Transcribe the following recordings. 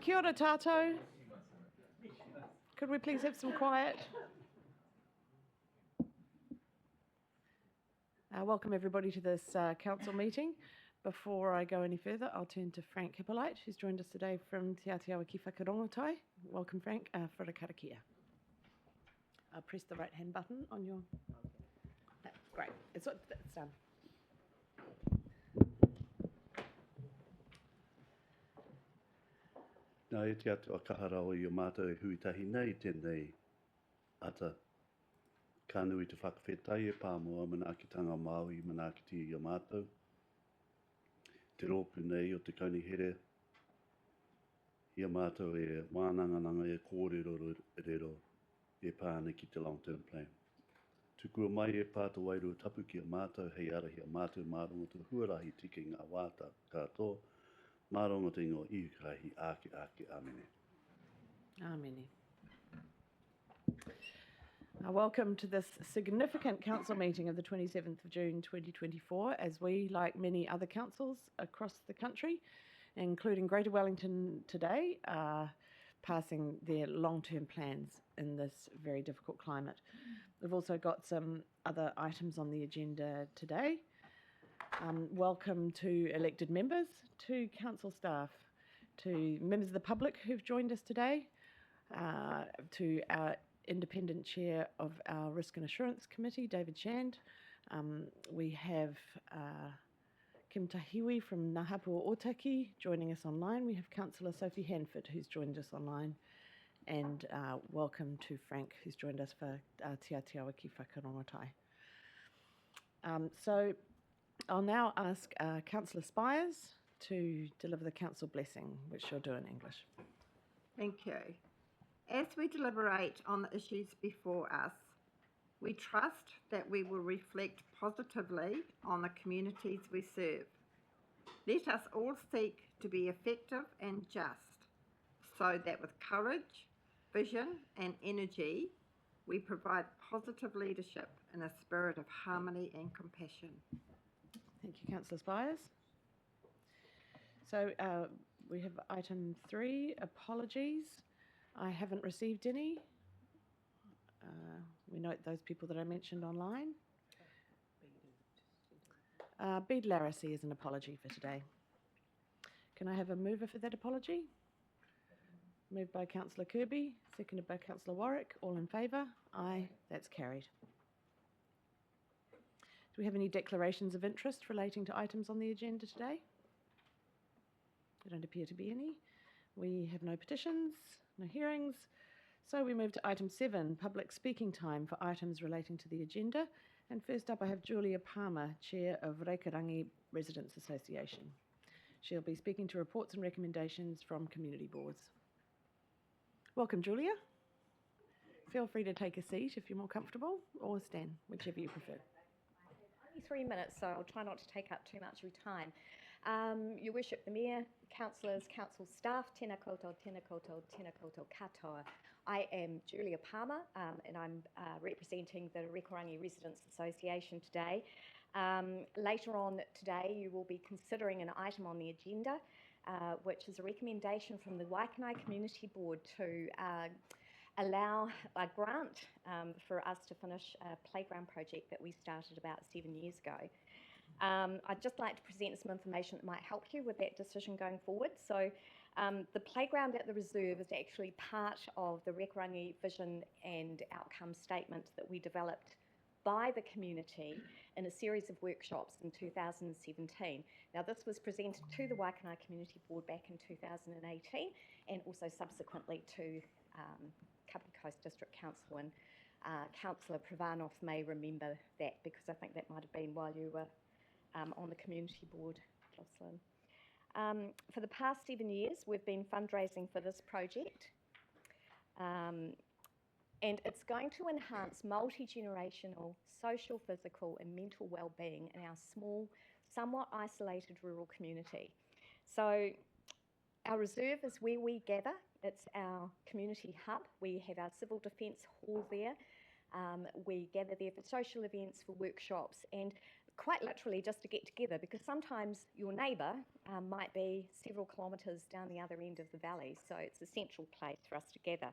Kia ora tātou. Could we please have some quiet? Welcome everybody to this council meeting. Before I go any further, I'll turn to Frank Hippolyte, who's joined us today from Te Atiawa ki Whakarongotai. Welcome, Frank. Wharakarakia. Press the right-hand button on your... Great. It's done. Nā e te atua kahara o i o mātou e huitahi nei tēnei ata. Ka nui te whakawhetai e pāmoa manaakitanga Māui manaakiti i o mātou. Te rōpū nei o te kaunihere. I o mātou e wānangananga e kōrero rero e pāna ki te long term plan. Tukua mai e pāta wairu tapu ki o mātou hei arahi o mātou mārongo te huarahi tiki ngā wāta katoa. Mārongo te ingo iukahi ake amene. Amene. Welcome to this significant council meeting of the 27th of June 2024, as we, like many other councils across the country, including Greater Wellington today, are passing their long-term plans in this very difficult climate. We've also got some other items on the agenda today. Welcome to elected members, to council staff, to members of the public who've joined us today, to our independent chair of our Risk and Assurance Committee, David Shand. We have Kim Tahiwi from Ngā Hapua Otaki joining us online. We have Councillor Sophie Hanford who's joined us online. And welcome to Frank who's joined us for Te Atiawa ki Whakarongotai. So I'll now ask Councillor Spires to deliver the council blessing, which she'll do in English. Thank you. As we deliberate on the issues before us, we trust that we will reflect positively on the communities we serve. Let us all seek to be effective and just, so that with courage, vision and energy, we provide positive leadership in a spirit of harmony and compassion. Thank you, Councillor Spires. So we have item 3, apologies. I haven't received any. We note those people that I mentioned online. Bede Larissy is an apology for today. Can I have a mover for that apology? Moved by Councillor Kirby, seconded by Councillor Warwick. All in favour? Aye, that's carried. Do we have any declarations of interest relating to items on the agenda today? There don't appear to be any. We have no petitions, no hearings. So we move to item 7, public speaking time for items relating to the agenda. And first up I have Julia Palmer, Chair of Reikarangi Residents Association. She'll be speaking to reports and recommendations from community boards. Welcome, Julia. Feel free to take a seat if you're more comfortable, or stand, whichever you prefer. Only 3 minutes, so I'll try not to take up too much of your time. Your Worship, the Mayor, councillors, council staff, tēnā koutou, tēnā koutou, tēnā koutou katoa. I am Julia Palmer, and I'm representing the Reikorangi Residents Association today. Later on today, you will be considering an item on the agenda, which is a recommendation from the Waikanai Community Board to allow a grant for us to finish a playground project that we started about 7 years ago. I'd just like to present some information that might help you with that decision going forward. So the playground at the reserve is actually part of the Reikorangi Vision and Outcome Statement that we developed by the community in a series of workshops in 2017. Now this was presented to the Waikanai Community Board back in 2018 and also subsequently to Kapiti Coast District Council, and Councillor Pravanov may remember that because I think that might have been while you were on the community board, Jocelyn. For the past 7 years we've been fundraising for this project, and it's going to enhance multi-generational social, physical and mental well-being in our small, somewhat isolated rural community. So our reserve is where we gather. It's our community hub. We have our civil defence hall there. We gather there for social events, for workshops, and quite literally just to get together, because sometimes your neighbour might be several kilometres down the other end of the valley, so it's a central place for us to gather.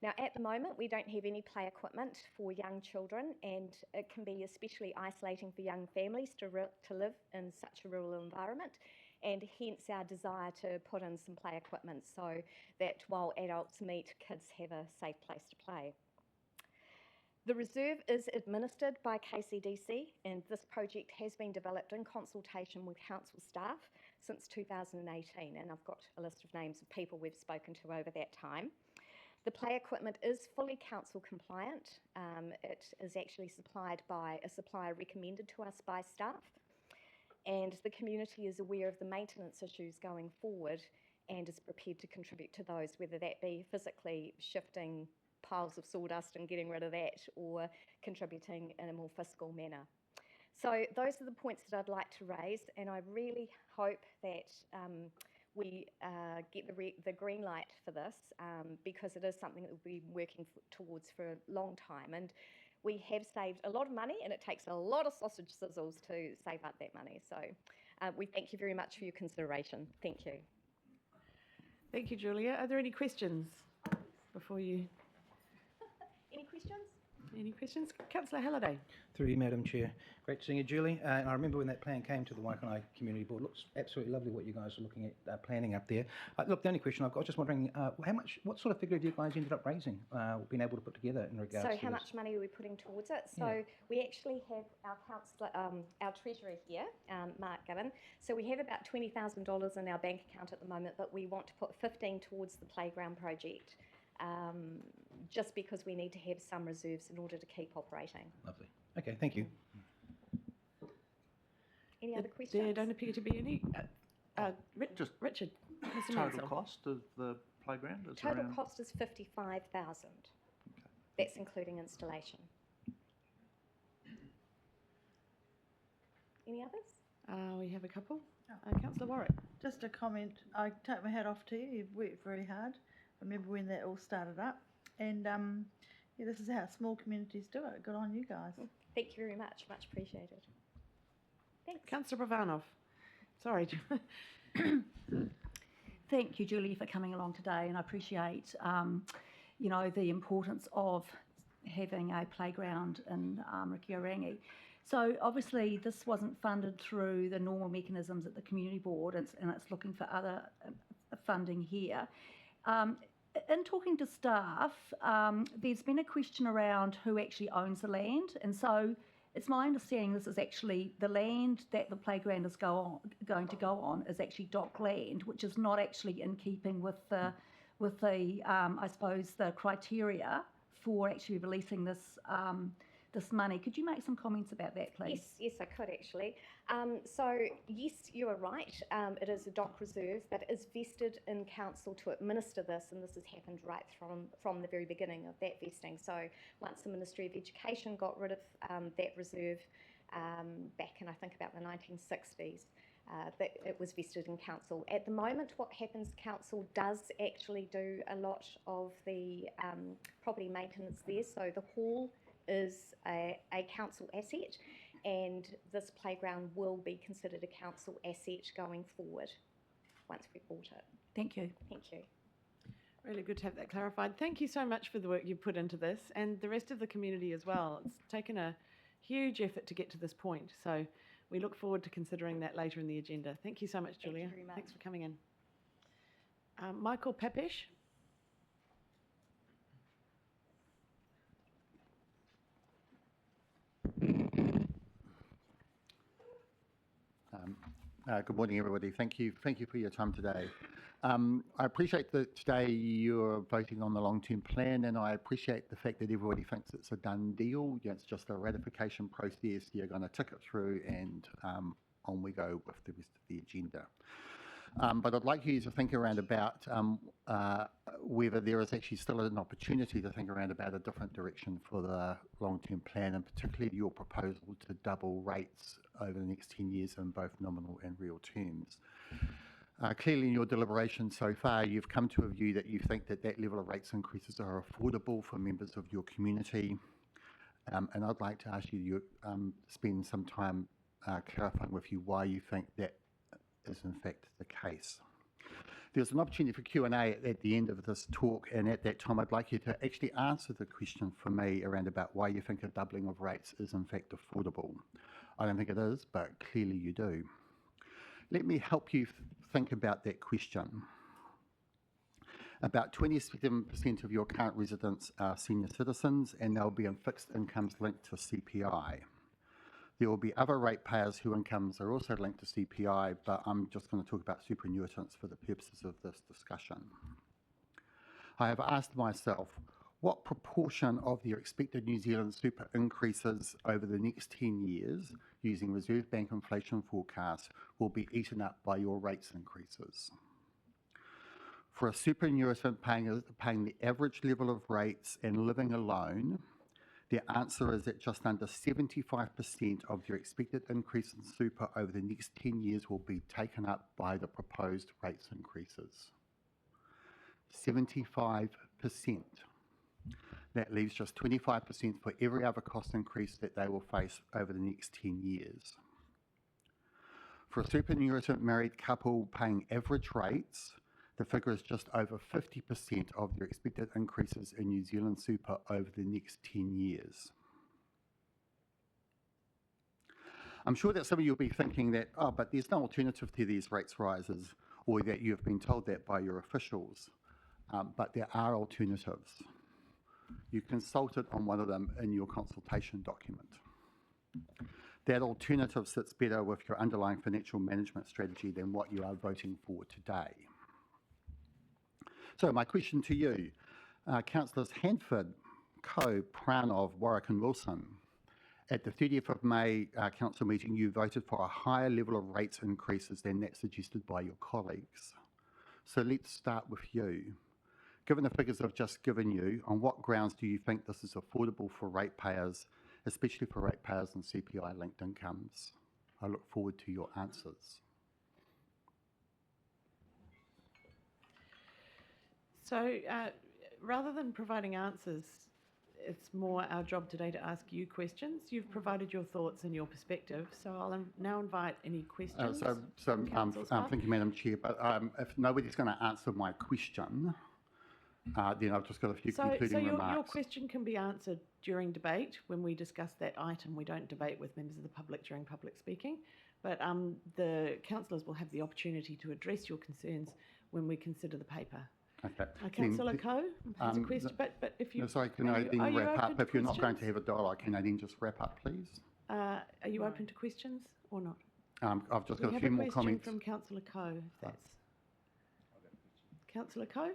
Now, at the moment, we don't have any play equipment for young children, and it can be especially isolating for young families to live in such a rural environment, and hence our desire to put in some play equipment so that while adults meet, kids have a safe place to play. The reserve is administered by KCDC, and this project has been developed in consultation with council staff since 2018, and I've got a list of names of people we've spoken to over that time. The play equipment is fully council compliant. It is actually supplied by a supplier recommended to us by staff, and the community is aware of the maintenance issues going forward and is prepared to contribute to those, whether that be physically shifting piles of sawdust and getting rid of that, or contributing in a more fiscal manner. So those are the points that I'd like to raise, and I really hope that we get the green light for this, because it is something that we'll be working towards for a long time. And we have saved a lot of money, and it takes a lot of sausage sizzles to save up that money. So we thank you very much for your consideration. Thank you. Thank you, Julia. Are there any questions before you? Any questions? Any questions? Councillor Halliday. Through you, Madam Chair. Great seeing you, Julie. And I remember when that plan came to the Waikanae Community Board. Looks absolutely lovely what you guys are looking at planning up there. Look, the only question I've got, just wondering, what sort of figure have you guys ended up raising, been able to put together in regards to So how this? much money are we putting towards it? So Yeah. we actually have our councillor, our treasurer here, Mark Gibbon. So we have about $20,000 in our bank account at the moment, but we want to put 15 towards the playground project, just because we need to have some reserves in order to keep operating. Lovely. Okay, thank you. Any other There questions? don't appear to be any. Just Richard. Mr. total Mansell. cost of the playground is Total around... cost is 55,000. That's including installation. Any others? We have a couple. Councillor Warwick. Just a comment. I take my hat off to you. You've worked very hard. I remember when that all started up. And yeah, this is how small communities do it. Good on you guys. Thank you very much. Much appreciated. Thanks. Councillor Pravanov. Sorry. Thank you, Julie, for coming along today, and I appreciate, the importance of having a playground in Rikiorangi. So obviously this wasn't funded through the normal mechanisms at the Community Board, and it's looking for other funding here. In talking to staff, there's been a question around who actually owns the land, and so it's my understanding this is actually the land that the playground is going to go on is actually dock land, which is not actually in keeping with the I suppose the criteria for actually releasing this this money. Could you make some comments about that, please? Yes, I could actually. So yes, you are right. It is a dock reserve that is vested in council to administer this, and this has happened right from the very beginning of that vesting. So once the Ministry of Education got rid of that reserve back in, I think, about the 1960s, that it was vested in council. At the moment, what happens, council does actually do a lot of the property maintenance there. So the hall is a council asset, and this playground will be considered a council asset going forward once we've bought it. Thank you. Thank you. Really good to have that clarified. Thank you so much for the work you've put into this, and the rest of the community as well. It's taken a huge effort to get to this point, so we look forward to considering that later in the agenda. Thank you so much, Thank you Julia. very much. Thanks for coming in. Michael Papesh. Good morning, everybody. Thank you for your time today. I appreciate that today you're voting on the long-term plan, and I appreciate the fact that everybody thinks it's a done deal. It's just a ratification process. You're going to tick it through, and on we go with the rest of the agenda. But I'd like you to think around about whether there is actually still an opportunity to think around about a different direction for the long-term plan, and particularly your proposal to double rates over the next 10 years in both nominal and real terms. Clearly in your deliberations so far, you've come to a view that you think that that level of rates increases are affordable for members of your community. And I'd like to ask you to spend some time clarifying with you why you think that is in fact the case. There's an opportunity for Q&A at the end of this talk, and at that time I'd like you to actually answer the question for me around about why you think a doubling of rates is in fact affordable. I don't think it is, but clearly you do. Let me help you think about that question. About 27% of your current residents are senior citizens, and they'll be on fixed incomes linked to CPI. There will be other ratepayers whose incomes are also linked to CPI, but I'm just going to talk about superannuitants for the purposes of this discussion. I have asked myself, what proportion of your expected New Zealand super increases over the next 10 years, using Reserve Bank inflation forecasts, will be eaten up by your rates increases? For a superannuitant paying the average level of rates and living alone, the answer is that just under 75% of your expected increase in super over the next 10 years will be taken up by the proposed rates increases. 75%. That leaves just 25% for every other cost increase that they will face over the next 10 years. For a superannuitant married couple paying average rates, the figure is just over 50% of their expected increases in New Zealand super over the next 10 years. I'm sure that some of you will be thinking that, oh, but there's no alternative to these rates rises, or that you've been told that by your officials. But there are alternatives. You consulted on one of them in your consultation document. That alternative sits better with your underlying financial management strategy than what you are voting for today. So my question to you, Councillors Handford, Coe, Pranov, Warwick and Wilson, at the 30th of May council meeting, you voted for a higher level of rates increases than that suggested by your colleagues. So let's start with you. Given the figures I've just given you, on what grounds do you think this is affordable for ratepayers, especially for ratepayers and CPI-linked incomes? I look forward to your answers. So rather than providing answers, it's more our job today to ask you questions. You've provided your thoughts and your perspective, so I'll now invite any questions. Thank you, Madam Chair, but if nobody's going to answer my question, then I've just got a few concluding remarks. Your question can be answered during debate when we discuss that item. We don't debate with members of the public during public speaking, but the councillors will have the opportunity to address your concerns when we consider the paper. Okay. Councillor Coe has a question, but if you... No, sorry, can I then wrap up? If you're not going to have a dialogue, can I then just wrap up, please? Are you open to questions or not? I've just got a few more comments. We have a question from Councillor Coe, if that's... Councillor Coe?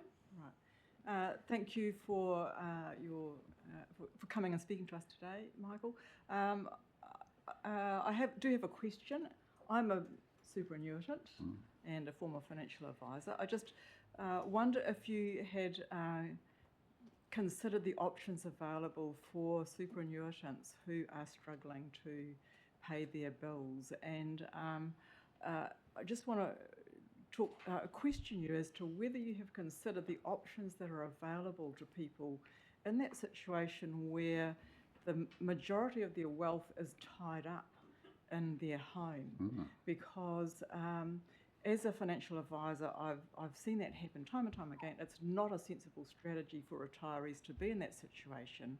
Right. Thank you for for coming and speaking to us today, Michael. I do have a question. I'm a superannuitant and a former financial advisor. I just wonder if you had considered the options available for superannuitants who are struggling to pay their bills, and I just want to question you as to whether you have considered the options that are available to people in that situation where the majority of their wealth is tied up in their home. Because as a financial advisor, I've seen that happen time and time again. It's not a sensible strategy for retirees to be in that situation.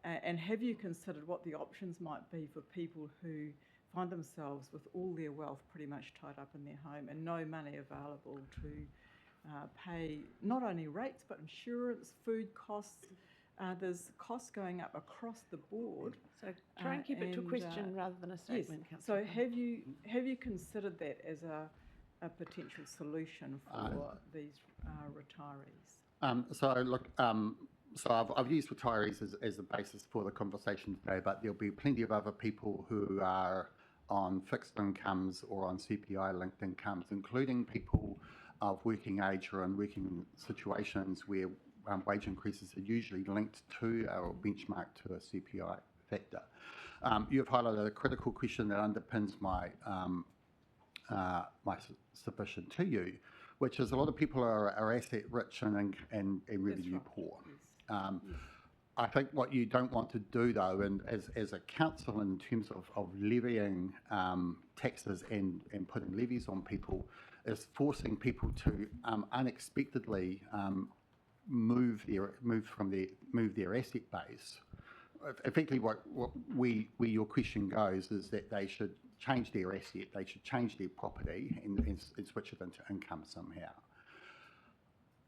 And have you considered what the options might be for people who find themselves with all their wealth pretty much tied up in their home and no money available to pay not only rates but insurance, food costs? There's costs going up across the board. So try and keep it to a question rather than a statement, yes. Councillor. So have you considered that as a potential solution for these retirees? So I've used retirees as a basis for the conversation today, but there'll be plenty of other people who are on fixed incomes or on CPI-linked incomes, including people of working age or in working situations where wage increases are usually linked to or benchmarked to a CPI factor. You've highlighted a critical question that underpins my submission to you, which is a lot of people are asset rich and revenue poor. I think what you don't want to do, though, and as a council in terms of levying taxes and putting levies on people, is forcing people to unexpectedly move their asset base. Effectively, where your question goes is that they should change their asset, they should change their property and switch it into income somehow.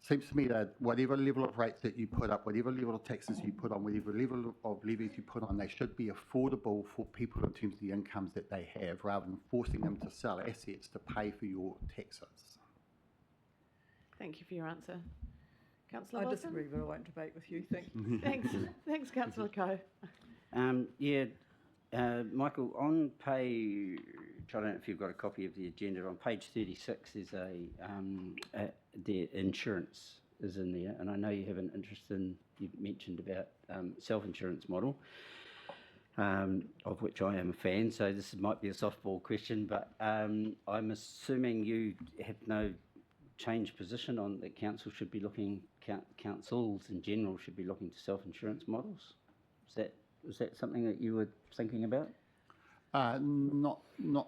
Seems to me that whatever level of rates that you put up, whatever level of taxes you put on, whatever level of levies you put on, they should be affordable for people in terms of the incomes that they have, rather than forcing them to sell assets to pay for your taxes. Thank you for your answer. Councillor I Wilson? disagree, but I won't debate with you. Thank you. Thanks, Councillor Coe. Michael, on page, I don't know if you've got a copy of the agenda, on page 36 there's the insurance is in there, and I know you have an interest in, you mentioned about self-insurance model, of which I am a fan, so this might be a softball question, but I'm assuming you have no changed position on that councils in general should be looking to self-insurance models. Was that something that you were thinking about? Not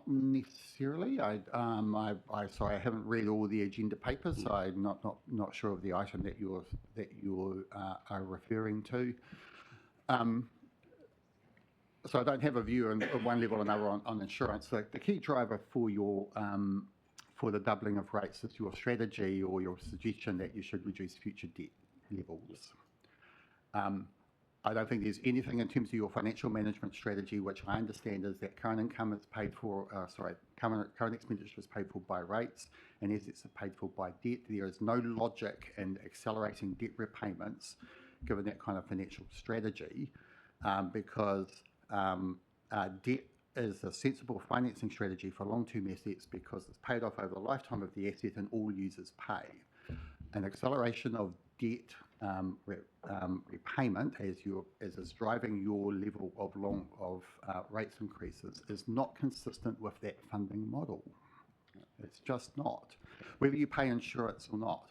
necessarily. Sorry, I haven't read all the agenda papers, so I'm not sure of the item that you are referring to. So I don't have a view on one level or another on insurance. So the key driver for your for the doubling of rates is your strategy or your suggestion that you should reduce future debt levels. I don't think there's anything in terms of your financial management strategy, which I understand is that current income is paid for, current expenditure is paid for by rates and assets are paid for by debt. There is no logic in accelerating debt repayments given that kind of financial strategy, because debt is a sensible financing strategy for long-term assets because it's paid off over the lifetime of the asset and all users pay. An acceleration of debt repayment as is driving your level of rates increases is not consistent with that funding model. It's just not. Whether you pay insurance or not,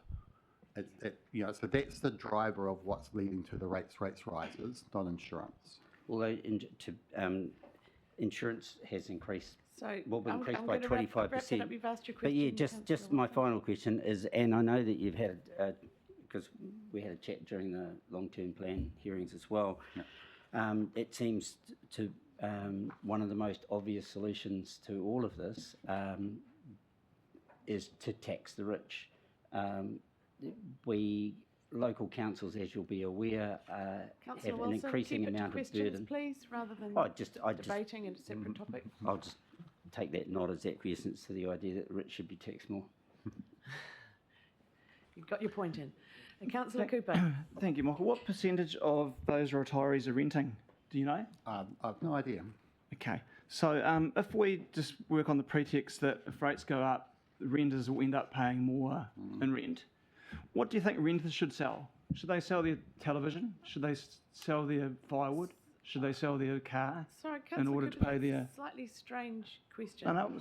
so that's the driver of what's leading to the rates rises, not insurance. Although insurance has increased. So increased by 25%. Wrap it up. You've asked your question. But yeah, just my final question is, and I know that you've had, because we had a chat during the long-term plan hearings as well, it seems to one of the most obvious solutions to all of this is to tax the rich. Local councils, as you'll be aware, have an Wilson, increasing amount of burden. Please, rather than debating a separate topic. I'll just take that nod as acquiescence to the idea that the rich should be taxed more. You've got your point in. And Councillor Cooper. Thank you, Michael. What percentage of those retirees are renting? Do you know? I've no idea. Okay. So if we just work on the pretext that if rates go up, the renters will end up paying more in rent, what do you think renters should sell? Should they sell their television? Should they sell their firewood? Should they sell their car in order to pay their... Slightly strange question. Feel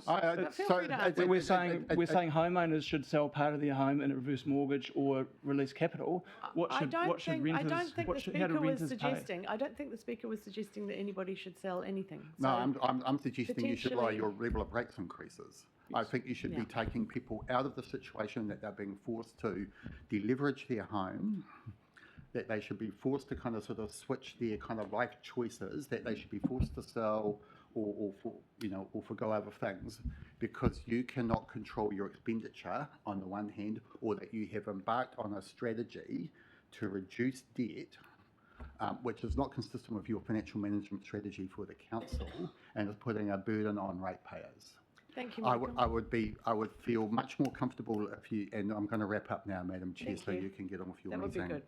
free to answer. We're saying homeowners should sell part of their home in a reverse mortgage or release capital. I don't think the speaker was suggesting that anybody should sell anything. No, I'm suggesting you should lower your level of rates increases. I think you should be taking people out of the situation that they're being forced to deleverage their home, that they should be forced to kind of sort of switch their kind of life choices, that they should be forced to sell or forgo other things because you cannot control your expenditure on the one hand, or that you have embarked on a strategy to reduce debt, which is not consistent with your financial management strategy for the council and is putting a burden on ratepayers. Thank you, Michael. I would feel much more comfortable if you, and I'm going to wrap up now, Madam Chair, so you can get on with your meeting. That would be good.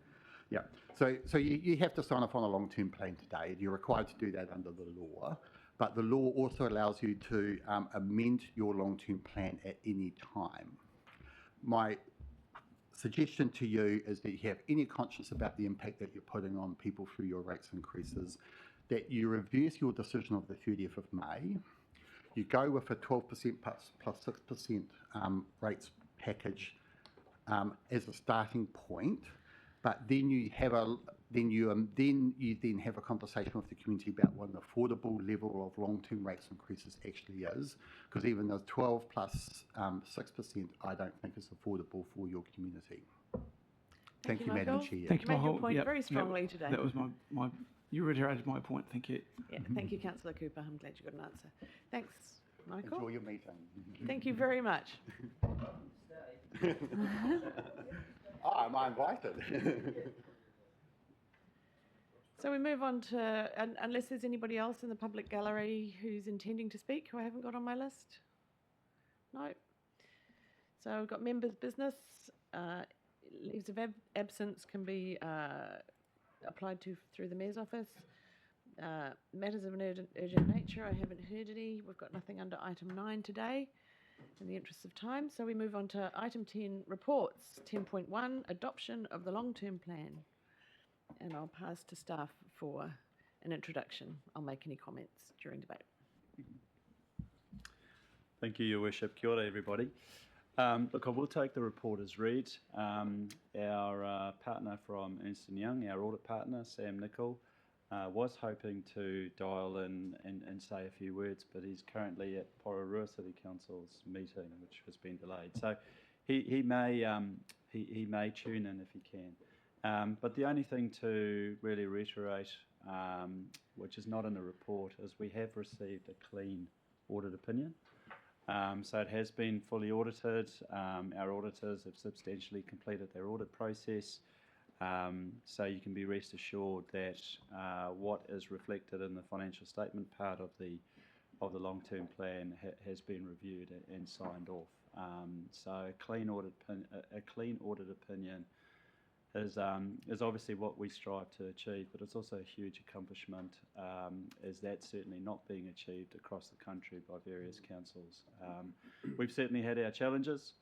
Yeah, so you have to sign off on a long-term plan today. You're required to do that under the law, but the law also allows you to amend your long-term plan at any time. My suggestion to you is that you have any conscience about the impact that you're putting on people through your rates increases, that you reverse your decision of the 30th of May, you go with a 12% plus 6% rates package as a starting point, but then you have then you have a conversation with the community about what an affordable level of long-term rates increases actually is, because even the 12 plus 6%, I don't think is affordable for your community. Thank you, Madam Michael. Chair. Thank you, Made your Michael. point Yep, very yep, strongly today. That was my you reiterated my point. Thank you. Yeah, thank you, Councillor Cooper. I'm glad you got an answer. Thanks, Michael. Enjoy your meeting. Thank you very much. Oh, am I invited? So we move on to, unless there's anybody else in the public gallery who's intending to speak, who I haven't got on my list? No. So we've got members' business. Leaves of absence can be applied to through the Mayor's office. Matters of an urgent nature, I haven't heard any. We've got nothing under item 9 today in the interest of time. So we move on to item 10, reports. 10.1, adoption of the long-term plan. And I'll pass to staff for an introduction. I'll make any comments during debate. Thank you, Your Worship. Kia ora, everybody. Look, I will take the report as read. Our partner from Ernst & Young, our audit partner, Sam Nicol, was hoping to dial in and say a few words, but he's currently at Pororua City Council's meeting, which has been delayed. So he may tune in if he can. But the only thing to really reiterate, which is not in the report, is we have received a clean audit opinion. So it has been fully audited. Our auditors have substantially completed their audit process. So you can be rest assured that what is reflected in the financial statement part of the long-term plan has been reviewed and signed off. So a clean audit opinion is obviously what we strive to achieve, but it's also a huge accomplishment, as that's certainly not being achieved across the country by various councils. We've certainly had our challenges.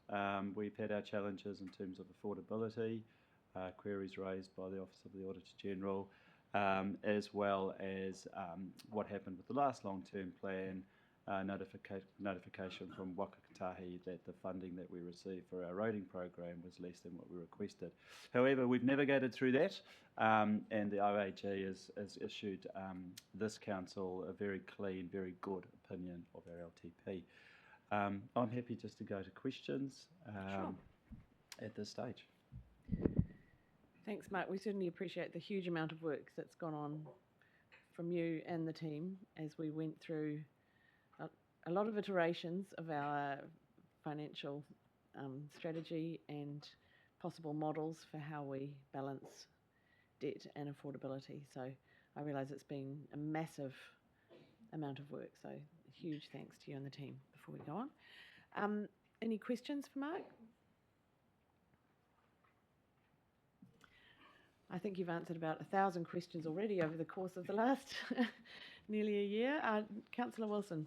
We've had our challenges in terms of affordability, queries raised by the Office of the Auditor General, as well as what happened with the last long-term plan, notification from Waka Kotahi that the funding that we received for our roading program was less than what we requested. However, we've navigated through that, and the OAG has issued this council a very clean, very good opinion of our LTP. I'm happy just to go to questions at this stage. Thanks, Mark. We certainly appreciate the huge amount of work that's gone on from you and the team as we went through a lot of iterations of our financial strategy and possible models for how we balance debt and affordability. So I realise it's been a massive amount of work. So huge thanks to you and the team before we go on. Any questions for Mark? I think you've answered about 1,000 questions already over the course of the last nearly a year. Councillor Wilson.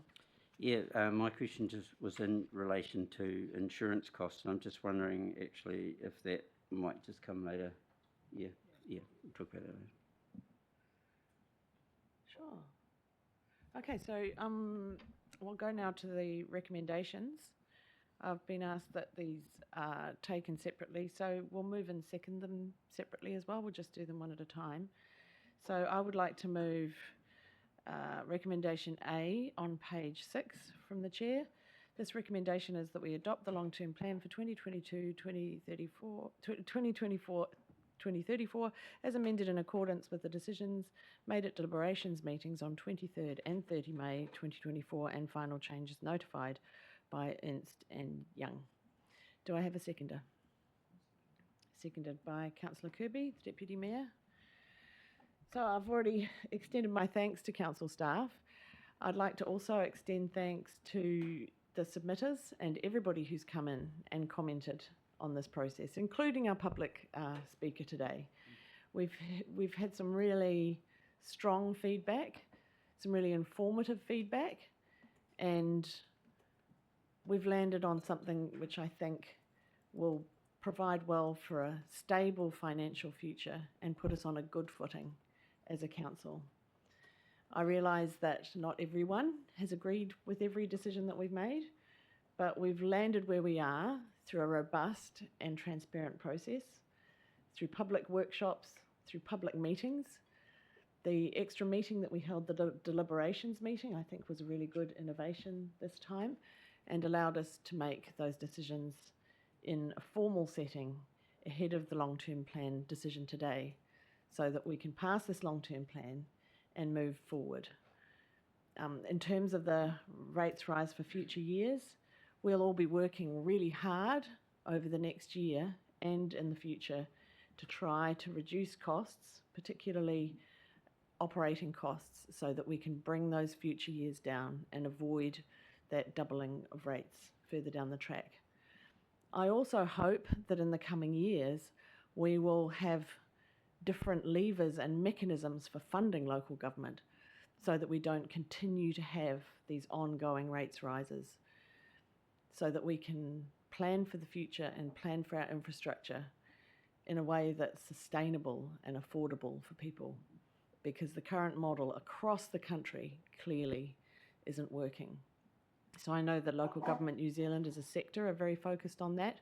Yeah, my question just was in relation to insurance costs, and I'm just wondering actually if that might just come later. Yeah, we'll talk about that later. Sure. Okay, so we'll go now to the recommendations. I've been asked that these are taken separately, so we'll move and second them separately as well. We'll just do them one at a time. So I would like to move recommendation A on page 6 from the Chair. This recommendation is that we adopt the long-term plan for 2024 as amended in accordance with the decisions made at deliberations meetings on 23rd and 30 May 2024 and final changes notified by Ernst & Young. Do I have a seconder? Seconded by Councillor Kirby, the Deputy Mayor. So I've already extended my thanks to council staff. I'd like to also extend thanks to the submitters and everybody who's come in and commented on this process, including our public speaker today. We've had some really strong feedback, some really informative feedback, and we've landed on something which I think will provide well for a stable financial future and put us on a good footing as a council. I realise that not everyone has agreed with every decision that we've made, but we've landed where we are through a robust and transparent process. through public workshops, through public meetings. The extra meeting that we held, the deliberations meeting, I think was a really good innovation this time and allowed us to make those decisions in a formal setting ahead of the long-term plan decision today so that we can pass this long-term plan and move forward. In terms of the rates rise for future years, we'll all be working really hard over the next year and in the future to try to reduce costs, particularly operating costs, so that we can bring those future years down and avoid that doubling of rates further down the track. I also hope that in the coming years we will have different levers and mechanisms for funding local government so that we don't continue to have these ongoing rates rises, so that we can plan for the future and plan for our infrastructure in a way that's sustainable and affordable for people, because the current model across the country clearly isn't working. So I know that Local Government New Zealand as a sector are very focused on that.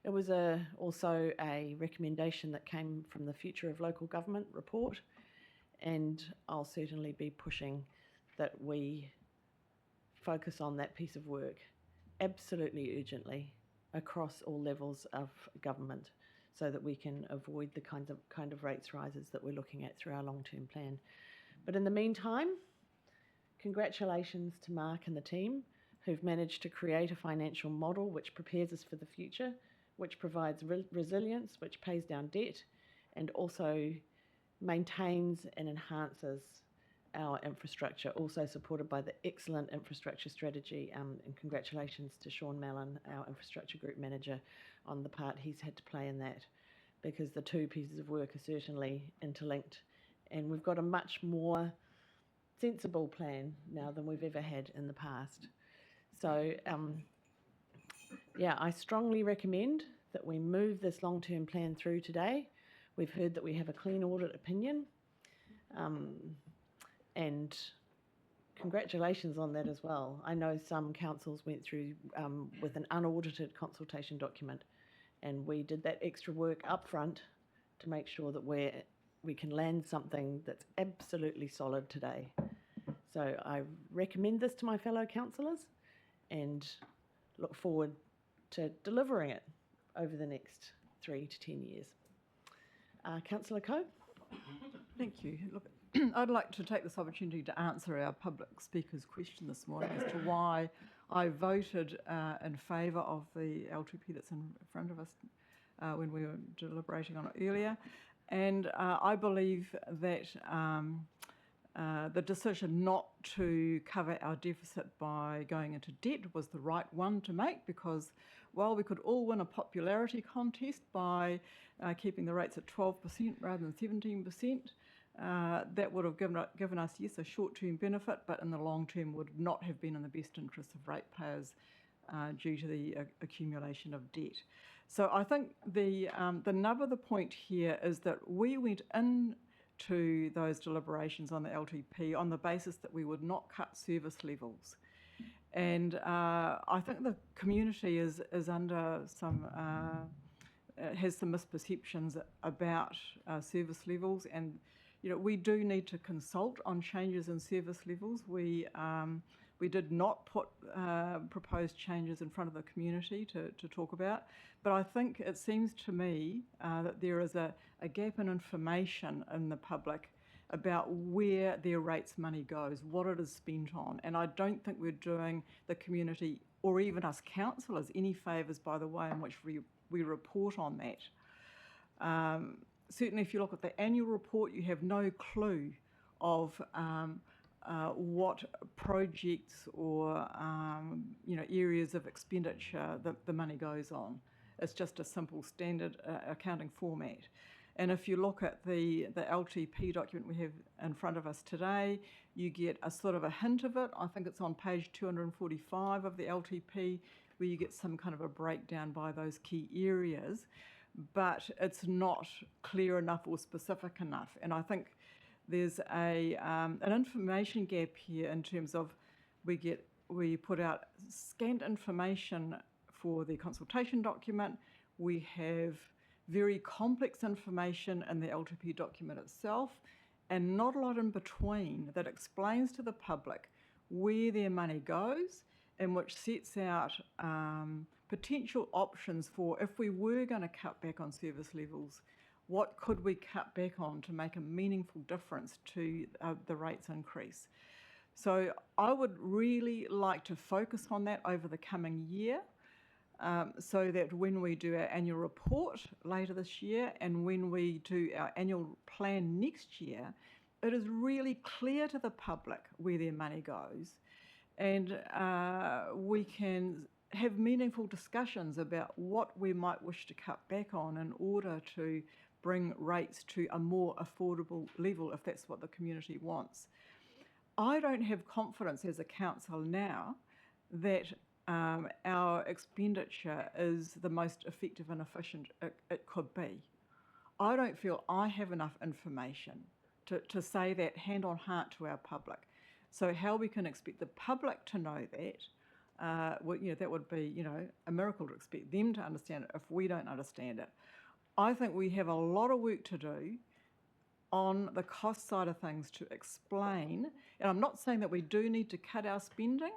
It was also a recommendation that came from the Future of Local Government report, and I'll certainly be pushing that we focus on that piece of work absolutely urgently across all levels of government so that we can avoid the kind of rates rises that we're looking at through our long-term plan. But in the meantime, congratulations to Mark and the team who've managed to create a financial model which prepares us for the future, which provides resilience, which pays down debt, and also maintains and enhances our infrastructure, also supported by the excellent infrastructure strategy, and congratulations to Sean Mallon, our infrastructure group manager, on the part he's had to play in that, because the two pieces of work are certainly interlinked, and we've got a much more sensible plan now than we've ever had in the past. So yeah, I strongly recommend that we move this long-term plan through today. We've heard that we have a clean audit opinion, and congratulations on that as well. I know some councils went through with an unaudited consultation document, and we did that extra work up front to make sure that we can land something that's absolutely solid today. So I recommend this to my fellow councillors and look forward to delivering it over the next 3 to 10 years. Councillor Coe? Thank you. Look, I'd like to take this opportunity to answer our public speaker's question this morning as to why I voted in favour of the LTP that's in front of us when we were deliberating on it earlier. And I believe that the decision not to cover our deficit by going into debt was the right one to make, because while we could all win a popularity contest by keeping the rates at 12% rather than 17%, that would have given us, yes, a short-term benefit, but in the long term would not have been in the best interest of ratepayers due to the accumulation of debt. So I think the nub of the point here is that we went into those deliberations on the LTP on the basis that we would not cut service levels. And I think the community is under some, has some misperceptions about service levels, and we do need to consult on changes in service levels. We did not put proposed changes in front of the community to talk about, but I think it seems to me that there is a gap in information in the public about where their rates money goes, what it is spent on, and I don't think we're doing the community or even us councillors any favours by the way in which we report on that. Certainly if you look at the annual report, you have no clue of what projects or areas of expenditure that the money goes on. It's just a simple standard accounting format. And if you look at the LTP document we have in front of us today, you get a sort of a hint of it. I think it's on page 245 of the LTP, where you get some kind of a breakdown by those key areas, but it's not clear enough or specific enough. And I think there's an information gap here in terms of we put out scant information for the consultation document. We have very complex information in the LTP document itself, and not a lot in between that explains to the public where their money goes and which sets out potential options for if we were going to cut back on service levels, what could we cut back on to make a meaningful difference to the rates increase. So I would really like to focus on that over the coming year, so that when we do our annual report later this year and when we do our annual plan next year, it is really clear to the public where their money goes, and we can have meaningful discussions about what we might wish to cut back on in order to bring rates to a more affordable level if that's what the community wants. I don't have confidence as a council now that our expenditure is the most effective and efficient it could be. I don't feel I have enough information to say that hand on heart to our public. So how we can expect the public to know that, that would be, a miracle to expect them to understand it if we don't understand it. I think we have a lot of work to do on the cost side of things to explain, and I'm not saying that we do need to cut our spending,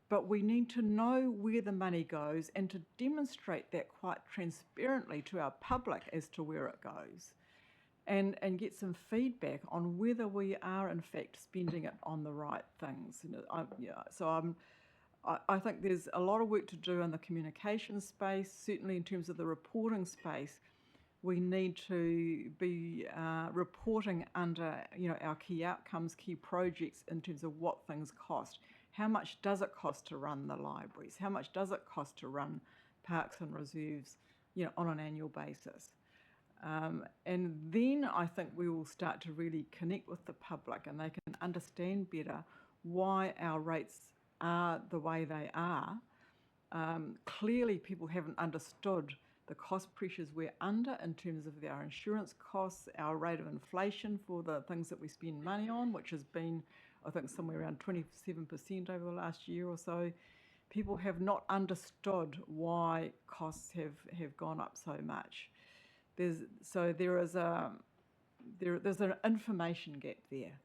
but we need to know where the money goes and to demonstrate that quite transparently to our public as to where it goes, and get some feedback on whether we are in fact spending it on the right things. I think there's a lot of work to do in the communication space, certainly in terms of the reporting space. We need to be reporting under, our key outcomes, key projects in terms of what things cost. How much does it cost to run the libraries? How much does it cost to run parks and reserves, on an annual basis? And then I think we will start to really connect with the public and they can understand better why our rates are the way they are. Clearly, people haven't understood the cost pressures we're under in terms of our insurance costs, our rate of inflation for the things that we spend money on, which has been, I think, somewhere around 27% over the last year or so. People have not understood why costs have gone up so much. There's an information gap there.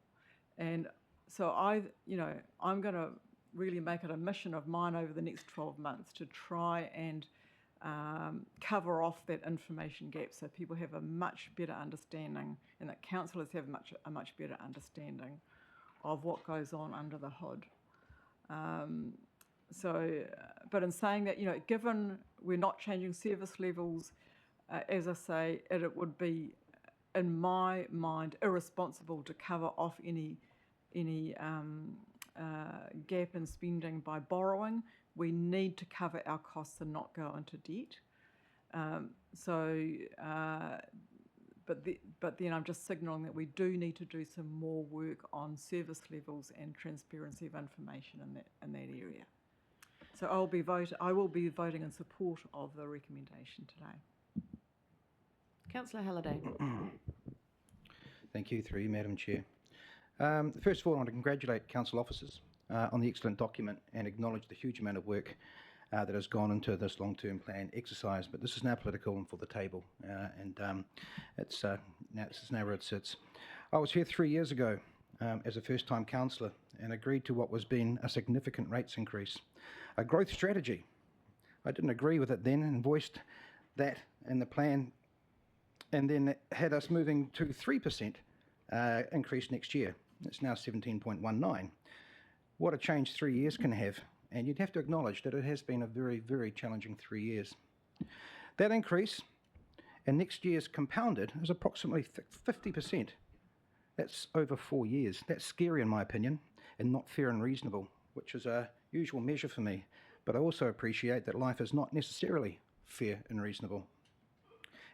And so I'm going to really make it a mission of mine over the next 12 months to try and cover off that information gap so people have a much better understanding and that councillors have a much better understanding of what goes on under the hood. But in saying that, given we're not changing service levels, as I say, it would be, in my mind, irresponsible to cover off any gap in spending by borrowing. We need to cover our costs and not go into debt. But then I'm just signalling that we do need to do some more work on service levels and transparency of information in that area. So I will be voting in support of the recommendation today. Councillor Halliday. Thank you, through you, Madam Chair. First of all, I want to congratulate council officers on the excellent document and acknowledge the huge amount of work that has gone into this long-term plan exercise. But this is now political and for the table, this is now where it sits. I was here 3 years ago as a first-time councillor and agreed to what was being a significant rates increase, a growth strategy. I didn't agree with it then and voiced that in the plan, and then it had us moving to 3% increase next year. It's now 17.19. What a change 3 years can have, and you'd have to acknowledge that it has been a very, very challenging 3 years. That increase and next year's compounded is approximately 50%. That's over 4 years. That's scary in my opinion, and not fair and reasonable, which is a usual measure for me. But I also appreciate that life is not necessarily fair and reasonable.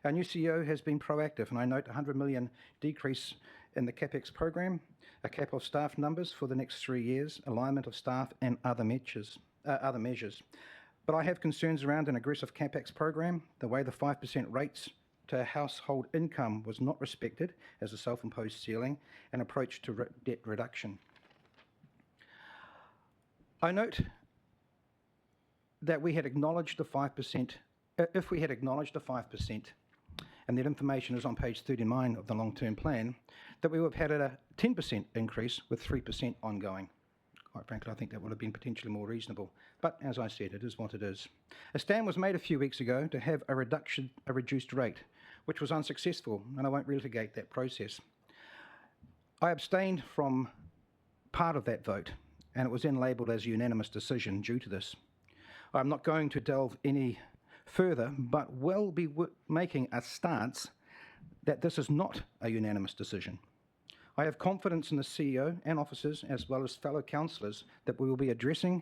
Our new CEO has been proactive, and I note 100 million decrease in the CapEx program, a cap of staff numbers for the next 3 years, alignment of staff and other measures. But I have concerns around an aggressive CapEx program, the way the 5% rates to household income was not respected as a self-imposed ceiling, and approach to debt reduction. I note that we had acknowledged the 5%, if we had acknowledged the 5%, and that information is on page 39 of the long-term plan, that we would have had a 10% increase with 3% ongoing. Quite frankly, I think that would have been potentially more reasonable. But as I said, it is what it is. A stand was made a few weeks ago to have a reduced rate, which was unsuccessful, and I won't relitigate that process. I abstained from part of that vote, and it was then labelled as a unanimous decision due to this. I'm not going to delve any further, but will be making a stance that this is not a unanimous decision. I have confidence in the CEO and officers, as well as fellow councillors, that we will be addressing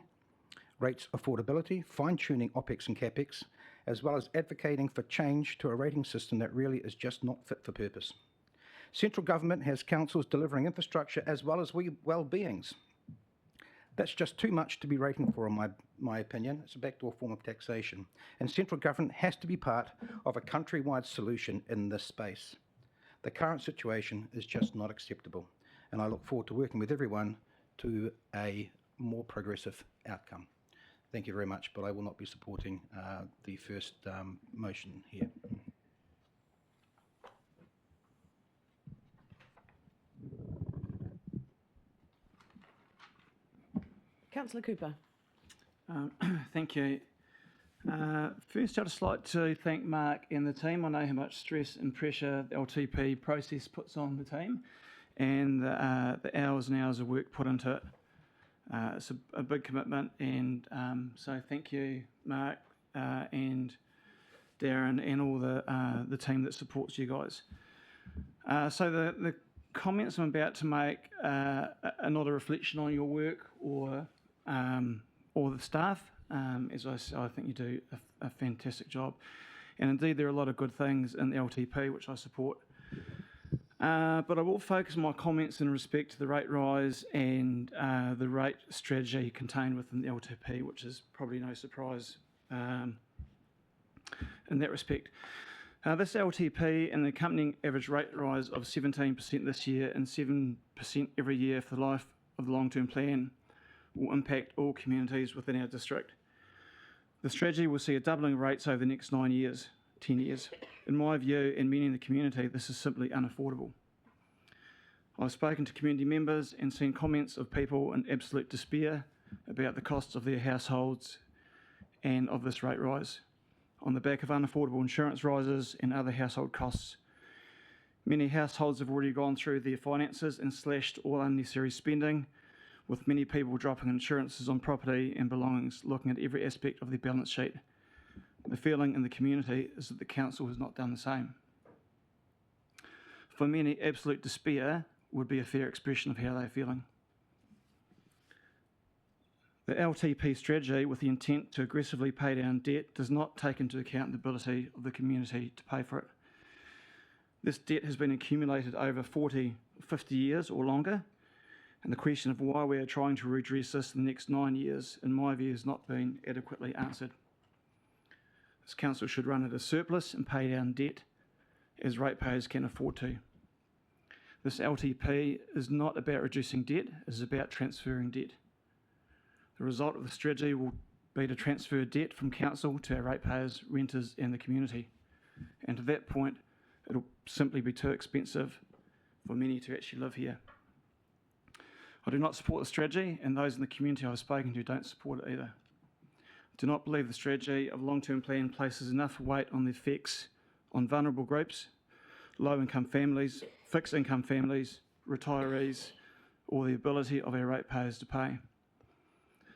rates affordability, fine-tuning OPEX and CAPEX, as well as advocating for change to a rating system that really is just not fit for purpose. Central government has councils delivering infrastructure as well as well-beings. That's just too much to be rating for, in my opinion. It's a backdoor form of taxation. And central government has to be part of a countrywide solution in this space. The current situation is just not acceptable, and I look forward to working with everyone to a more progressive outcome. Thank you very much, but I will not be supporting the first motion here. Councillor Cooper. Thank you. First, I'd just like to thank Mark and the team. I know how much stress and pressure the LTP process puts on the team, and the hours and hours of work put into it. It's a big commitment, and so thank you, Mark and Darren, and all the team that supports you guys. So the comments I'm about to make are not a reflection on your work or the staff. As I think you do a fantastic job. And indeed, there are a lot of good things in the LTP, which I support. But I will focus my comments in respect to the rate rise and the rate strategy contained within the LTP, which is probably no surprise in that respect. This LTP and the accompanying average rate rise of 17% this year and 7% every year for the life of the long-term plan will impact all communities within our district. The strategy will see a doubling of rates over the next 10 years. In my view, and many in the community, this is simply unaffordable. I've spoken to community members and seen comments of people in absolute despair about the costs of their households and of this rate rise, on the back of unaffordable insurance rises and other household costs. Many households have already gone through their finances and slashed all unnecessary spending, with many people dropping insurances on property and belongings, looking at every aspect of their balance sheet. The feeling in the community is that the council has not done the same. For many, absolute despair would be a fair expression of how they're feeling. The LTP strategy, with the intent to aggressively pay down debt, does not take into account the ability of the community to pay for it. This debt has been accumulated over 40, 50 years or longer, and the question of why we are trying to redress this in the next 9 years, in my view, has not been adequately answered. This council should run at a surplus and pay down debt as ratepayers can afford to. This LTP is not about reducing debt, it is about transferring debt. The result of the strategy will be to transfer debt from council to our ratepayers, renters and the community. And to that point, it'll simply be too expensive for many to actually live here. I do not support the strategy, and those in the community I've spoken to don't support it either. I do not believe the strategy of long-term plan places enough weight on the effects on vulnerable groups, low-income families, fixed-income families, retirees, or the ability of our ratepayers to pay.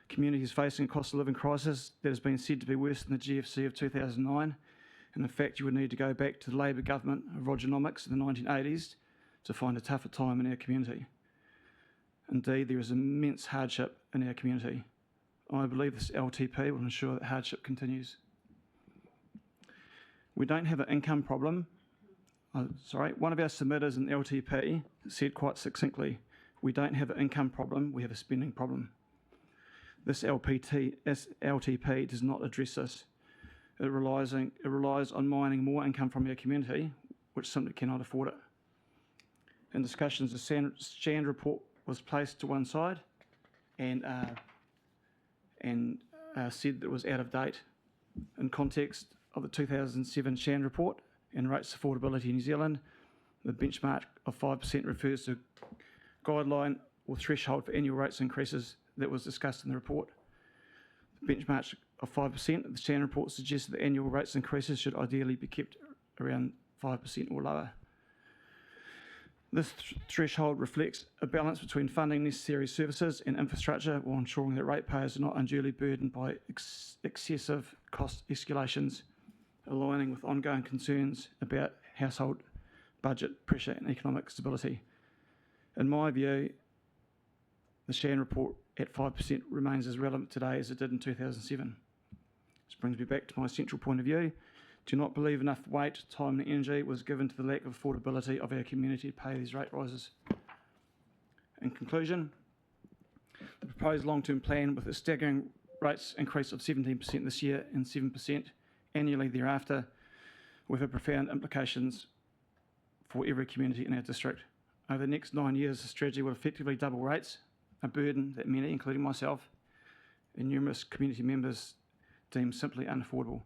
Communities facing a cost of living crisis that has been said to be worse than the GFC of 2009, and in fact you would need to go back to the Labour government of Rogernomics in the 1980s to find a tougher time in our community. Indeed, there is immense hardship in our community. I believe this LTP will ensure that hardship continues. We don't have an income problem. One of our submitters in the LTP said quite succinctly, we don't have an income problem, we have a spending problem. This LTP does not address this. It relies on mining more income from our community, which simply cannot afford it. In discussions, the Shand report was placed to one side and said that it was out of date. In context of the 2007 Shand report and Rates Affordability New Zealand. The benchmark of 5% refers to guideline or threshold for annual rates increases that was discussed in the report. The benchmark of 5%, the Shannon report suggests that annual rates increases should ideally be kept around 5% or lower. This threshold reflects a balance between funding necessary services and infrastructure while ensuring that ratepayers are not unduly burdened by excessive cost escalations, aligning with ongoing concerns about household budget pressure and economic stability. In my view, the Shannon report at 5% remains as relevant today as it did in 2007. This brings me back to my central point of view. Do not believe enough weight, time and energy was given to the lack of affordability of our community to pay these rate rises. In conclusion, the proposed long-term plan with a staggering rates increase of 17% this year and 7% annually thereafter will have profound implications for every community in our district. Over the next 9 years, the strategy will effectively double rates, a burden that many, including myself, and numerous community members deem simply unaffordable.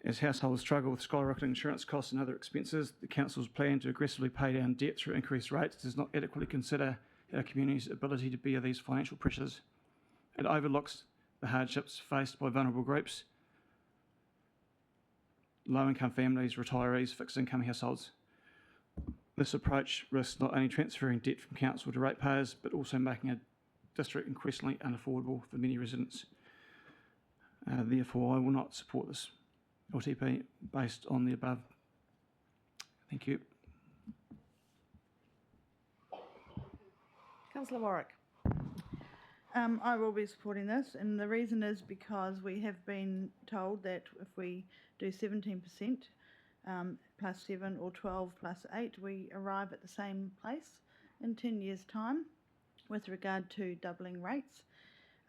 As households struggle with skyrocketing insurance costs and other expenses, the Council's plan to aggressively pay down debt through increased rates does not adequately consider our community's ability to bear these financial pressures. It overlooks the hardships faced by vulnerable groups, low-income families, retirees, fixed-income households. This approach risks not only transferring debt from Council to ratepayers, but also making a district increasingly unaffordable for many residents. Therefore, I will not support this LTP based on the above. Thank you. Councillor Warwick. I will be supporting this, and the reason is because we have been told that if we do 17% plus 7 or 12 plus 8, we arrive at the same place in 10 years' time with regard to doubling rates.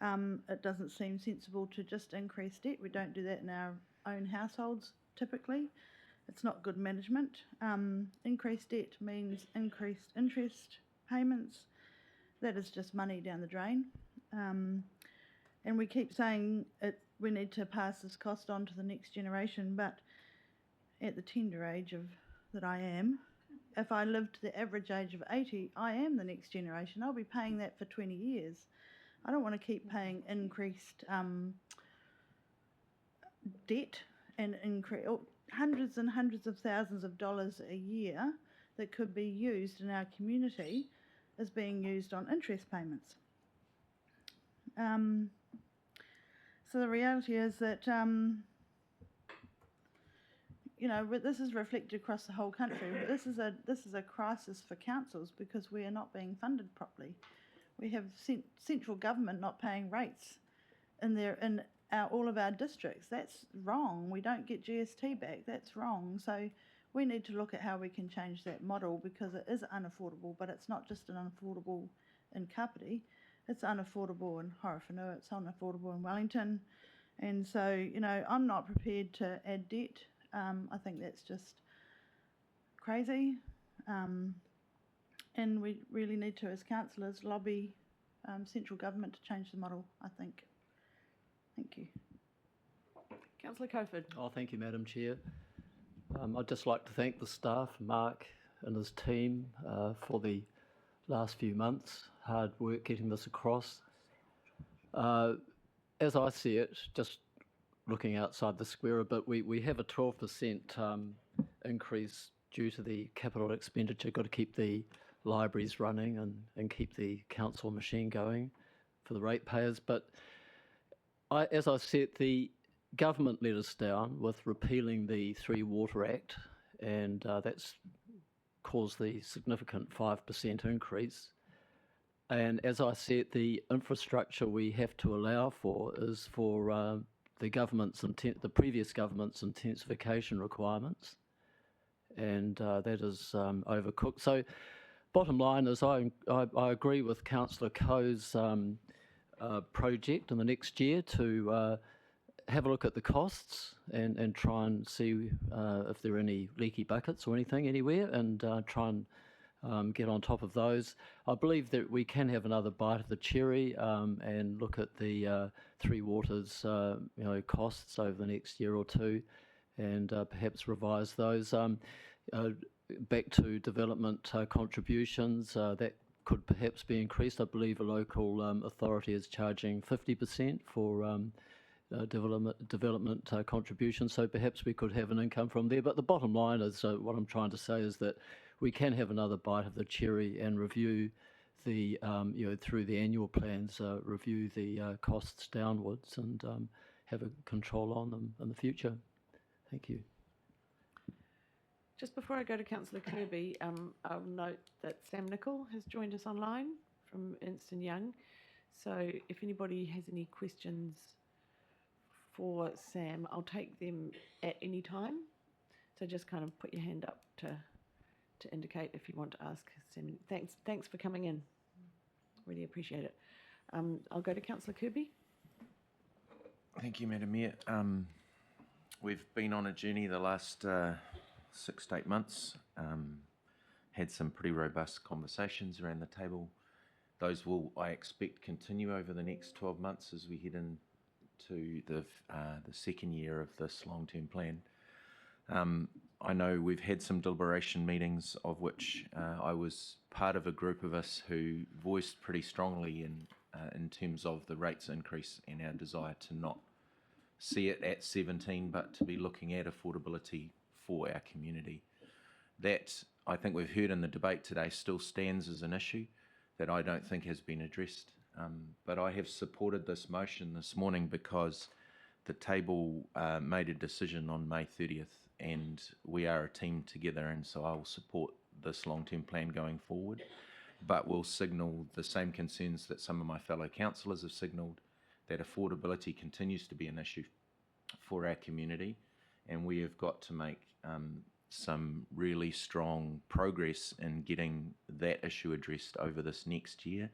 It doesn't seem sensible to just increase debt. We don't do that in our own households typically. It's not good management. Increased debt means increased interest payments. That is just money down the drain. And we keep saying we need to pass this cost on to the next generation, but at the tender age that I am, if I live to the average age of 80, I am the next generation. I'll be paying that for 20 years. I don't want to keep paying increased debt and hundreds and hundreds of thousands of dollars a year that could be used in our community is being used on interest payments. So the reality is that this is reflected across the whole country. This is a crisis for councils because we are not being funded properly. We have central government not paying rates in all of our districts. That's wrong. We don't get GST back. That's wrong. So we need to look at how we can change that model because it is unaffordable, but it's not just an unaffordable in Kapiti. It's unaffordable in Horowhenua. It's unaffordable in Wellington. And so, I'm not prepared to add debt. I think that's just crazy. And we really need to, as councillors, lobby central government to change the model, I think. Thank you. Councillor Coфord. Oh, thank you, Madam Chair. I'd just like to thank the staff, Mark and his team, for the last few months. Hard work getting this across. As I see it, just looking outside the square a bit, we have a 12% increase due to the capital expenditure. Got to keep the libraries running and keep the council machine going for the ratepayers. But as I said, the government let us down with repealing the Three Water Act, and that's caused the significant 5% increase. And as I said, the infrastructure we have to allow for is for the previous government's intensification requirements, and that is overcooked. So, bottom line is, I agree with Councillor Coe's project in the next year to have a look at the costs and try and see if there are any leaky buckets or anything anywhere, and try and get on top of those. I believe that we can have another bite of the cherry and look at the Three Waters costs over the next year or two, and perhaps revise those. Back to development contributions, that could perhaps be increased. I believe a local authority is charging 50% for development contributions, so perhaps we could have an income from there. But the bottom line is, what I'm trying to say is that we can have another bite of the cherry and review the, through the annual plans, review the costs downwards and have a control on them in the future. Thank you. Just before I go to Councillor Kirby, I'll note that Sam Nicol has joined us online from Ernst & Young. So if anybody has any questions for Sam, I'll take them at any time. So just kind of put your hand up to indicate if you want to ask Sam. Thanks for coming in. Really appreciate it. I'll go to Councillor Kirby. Thank you, Madam Mayor. We've been on a journey the last 6 to 8 months, had some pretty robust conversations around the table. Those will, I expect, continue over the next 12 months as we head into the second year of this long-term plan. I know we've had some deliberation meetings of which I was part of a group of us who voiced pretty strongly in terms of the rates increase and our desire to not see it at 17, but to be looking at affordability for our community. That, I think we've heard in the debate today, still stands as an issue that I don't think has been addressed. But I have supported this motion this morning because the table made a decision on May 30th and we are a team together, and so I will support this long-term plan going forward, but will signal the same concerns that some of my fellow councillors have signalled, that affordability continues to be an issue for our community, and we have got to make some really strong progress in getting that issue addressed over this next year,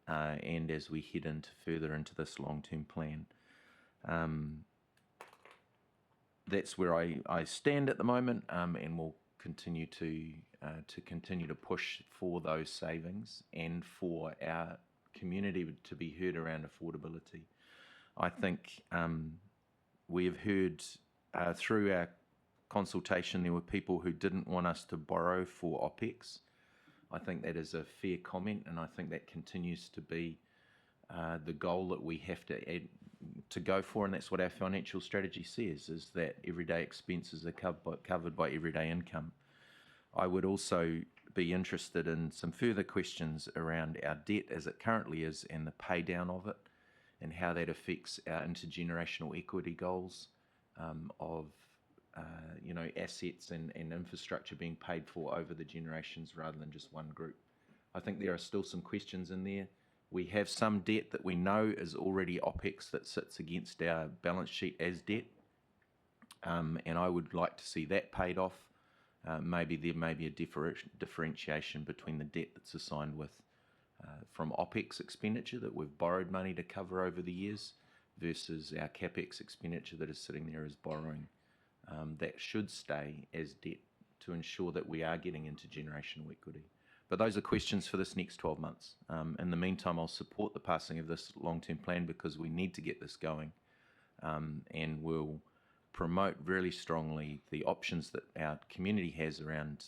and as we head further into this long-term plan. That's where I stand at the moment, and will continue to push for those savings and for our community to be heard around affordability. I think we have heard through our consultation there were people who didn't want us to borrow for OPEX. I think that is a fair comment, and I think that continues to be the goal that we have to go for, and that's what our financial strategy says, is that everyday expenses are covered by everyday income. I would also be interested in some further questions around our debt as it currently is and the pay down of it, and how that affects our intergenerational equity goals of assets and infrastructure being paid for over the generations rather than just one group. I think there are still some questions in there. We have some debt that we know is already OPEX that sits against our balance sheet as debt, and I would like to see that paid off. Maybe there may be a differentiation between the debt that's assigned with from OPEX expenditure that we've borrowed money to cover over the years versus our CAPEX expenditure that is sitting there as borrowing. That should stay as debt to ensure that we are getting into generational equity. But those are questions for this next 12 months. In the meantime, I'll support the passing of this long-term plan because we need to get this going, and we'll promote really strongly the options that our community has around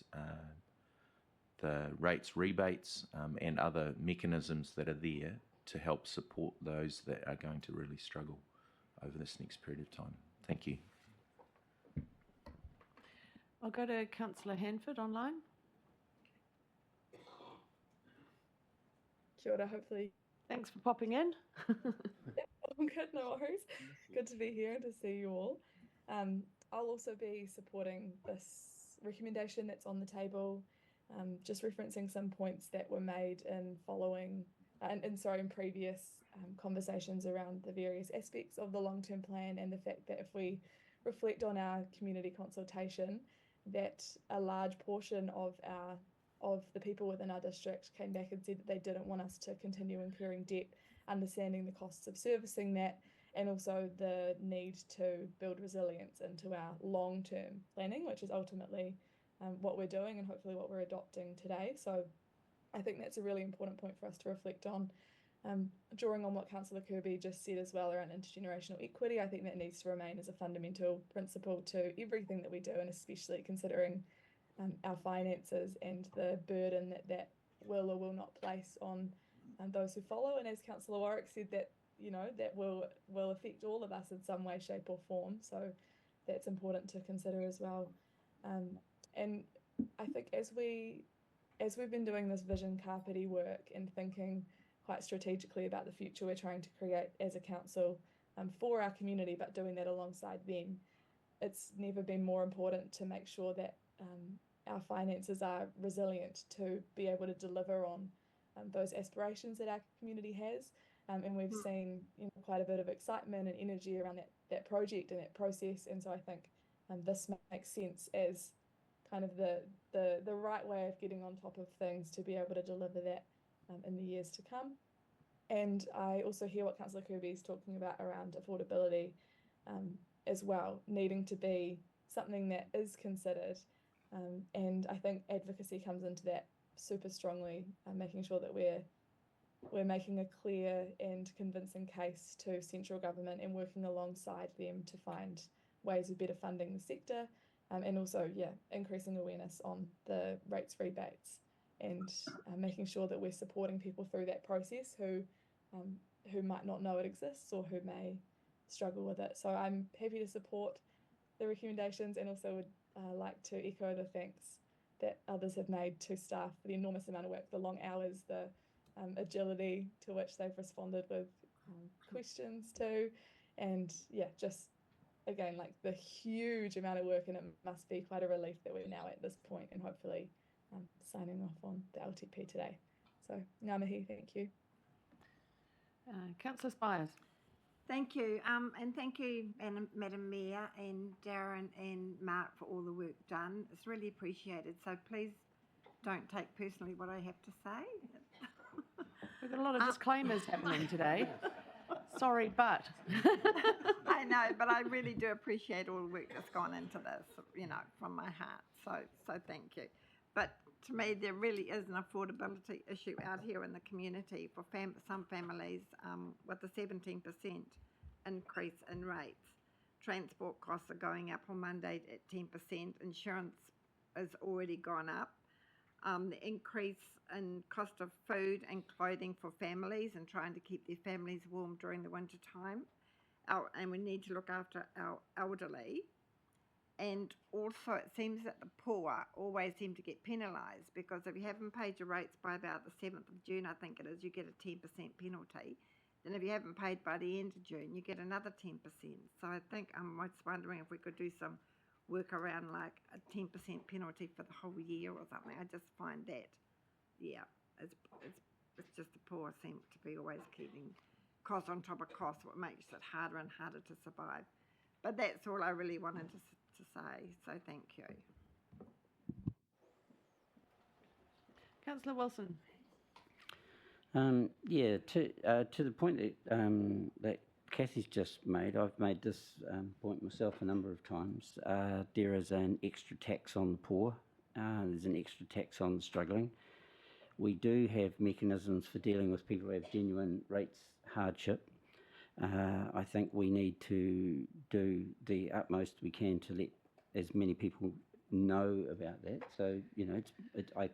the rates rebates and other mechanisms that are there to help support those that are going to really struggle over this next period of time. Thank you. I'll go to Councillor Hanford online. Kia ora, hopefully. Thanks for popping in. I'm good, no worries. Good to be here and to see you all. I'll also be supporting this recommendation that's on the table, just referencing some points that were made in in previous conversations around the various aspects of the long-term plan, and the fact that if we reflect on our community consultation, that a large portion of the people within our district came back and said that they didn't want us to continue incurring debt, understanding the costs of servicing that, and also the need to build resilience into our long-term planning, which is ultimately what we're doing and hopefully what we're adopting today. So I think that's a really important point for us to reflect on. Drawing on what Councillor Kirby just said as well around intergenerational equity, I think that needs to remain as a fundamental principle to everything that we do, and especially considering our finances and the burden that that will or will not place on those who follow. And as Councillor Warwick said, that that will affect all of us in some way, shape or form. So that's important to consider as well. And I think as we've been doing this vision carpety work and thinking quite strategically about the future we're trying to create as a council for our community, but doing that alongside them, it's never been more important to make sure that our finances are resilient to be able to deliver on those aspirations that our community has. And we've seen quite a bit of excitement and energy around that project and that process. And so I think this makes sense as kind of the right way of getting on top of things to be able to deliver that in the years to come. And I also hear what Councillor Kirby is talking about around affordability as well, needing to be something that is considered. And I think advocacy comes into that super strongly, making sure that we're making a clear and convincing case to central government and working alongside them to find ways of better funding the sector, and also, increasing awareness on the rates rebates and making sure that we're supporting people through that process who might not know it exists or who may struggle with it. So I'm happy to support the recommendations, and also would like to echo the thanks that others have made to staff for the enormous amount of work, the long hours, the agility to which they've responded with questions too, and just again, like the huge amount of work, and it must be quite a relief that we're now at this point and hopefully signing off on the LTP today. So ngā mihi, thank you. Councillor Spires. Thank you, and thank you, Madam Mayor and Darren and Mark, for all the work done. It's really appreciated. So please don't take personally what I have to say. We've got a lot of disclaimers happening today. Sorry, but. I know, but I really do appreciate all the work that's gone into this, from my heart. So thank you. But to me, there really is an affordability issue out here in the community for some families with a 17% increase in rates. Transport costs are going up on Monday at 10%. Insurance has already gone up. The increase in cost of food and clothing for families and trying to keep their families warm during the winter time. And we need to look after our elderly. And also it seems that the poor always seem to get penalised, because if you haven't paid your rates by about the 7th of June, I think it is, you get a 10% penalty. Then if you haven't paid by the end of June, you get another 10%. So I think I'm just wondering if we could do some work around like a 10% penalty for the whole year or something. I just find that, it's just the poor seem to be always keeping cost on top of cost, what makes it harder and harder to survive. But that's all I really wanted to say, so thank you. Councillor Wilson. To the point that Kathy's just made, I've made this point myself a number of times. There is an extra tax on the poor. There's an extra tax on the struggling. We do have mechanisms for dealing with people who have genuine rates hardship. I think we need to do the utmost we can to let as many people know about that. So I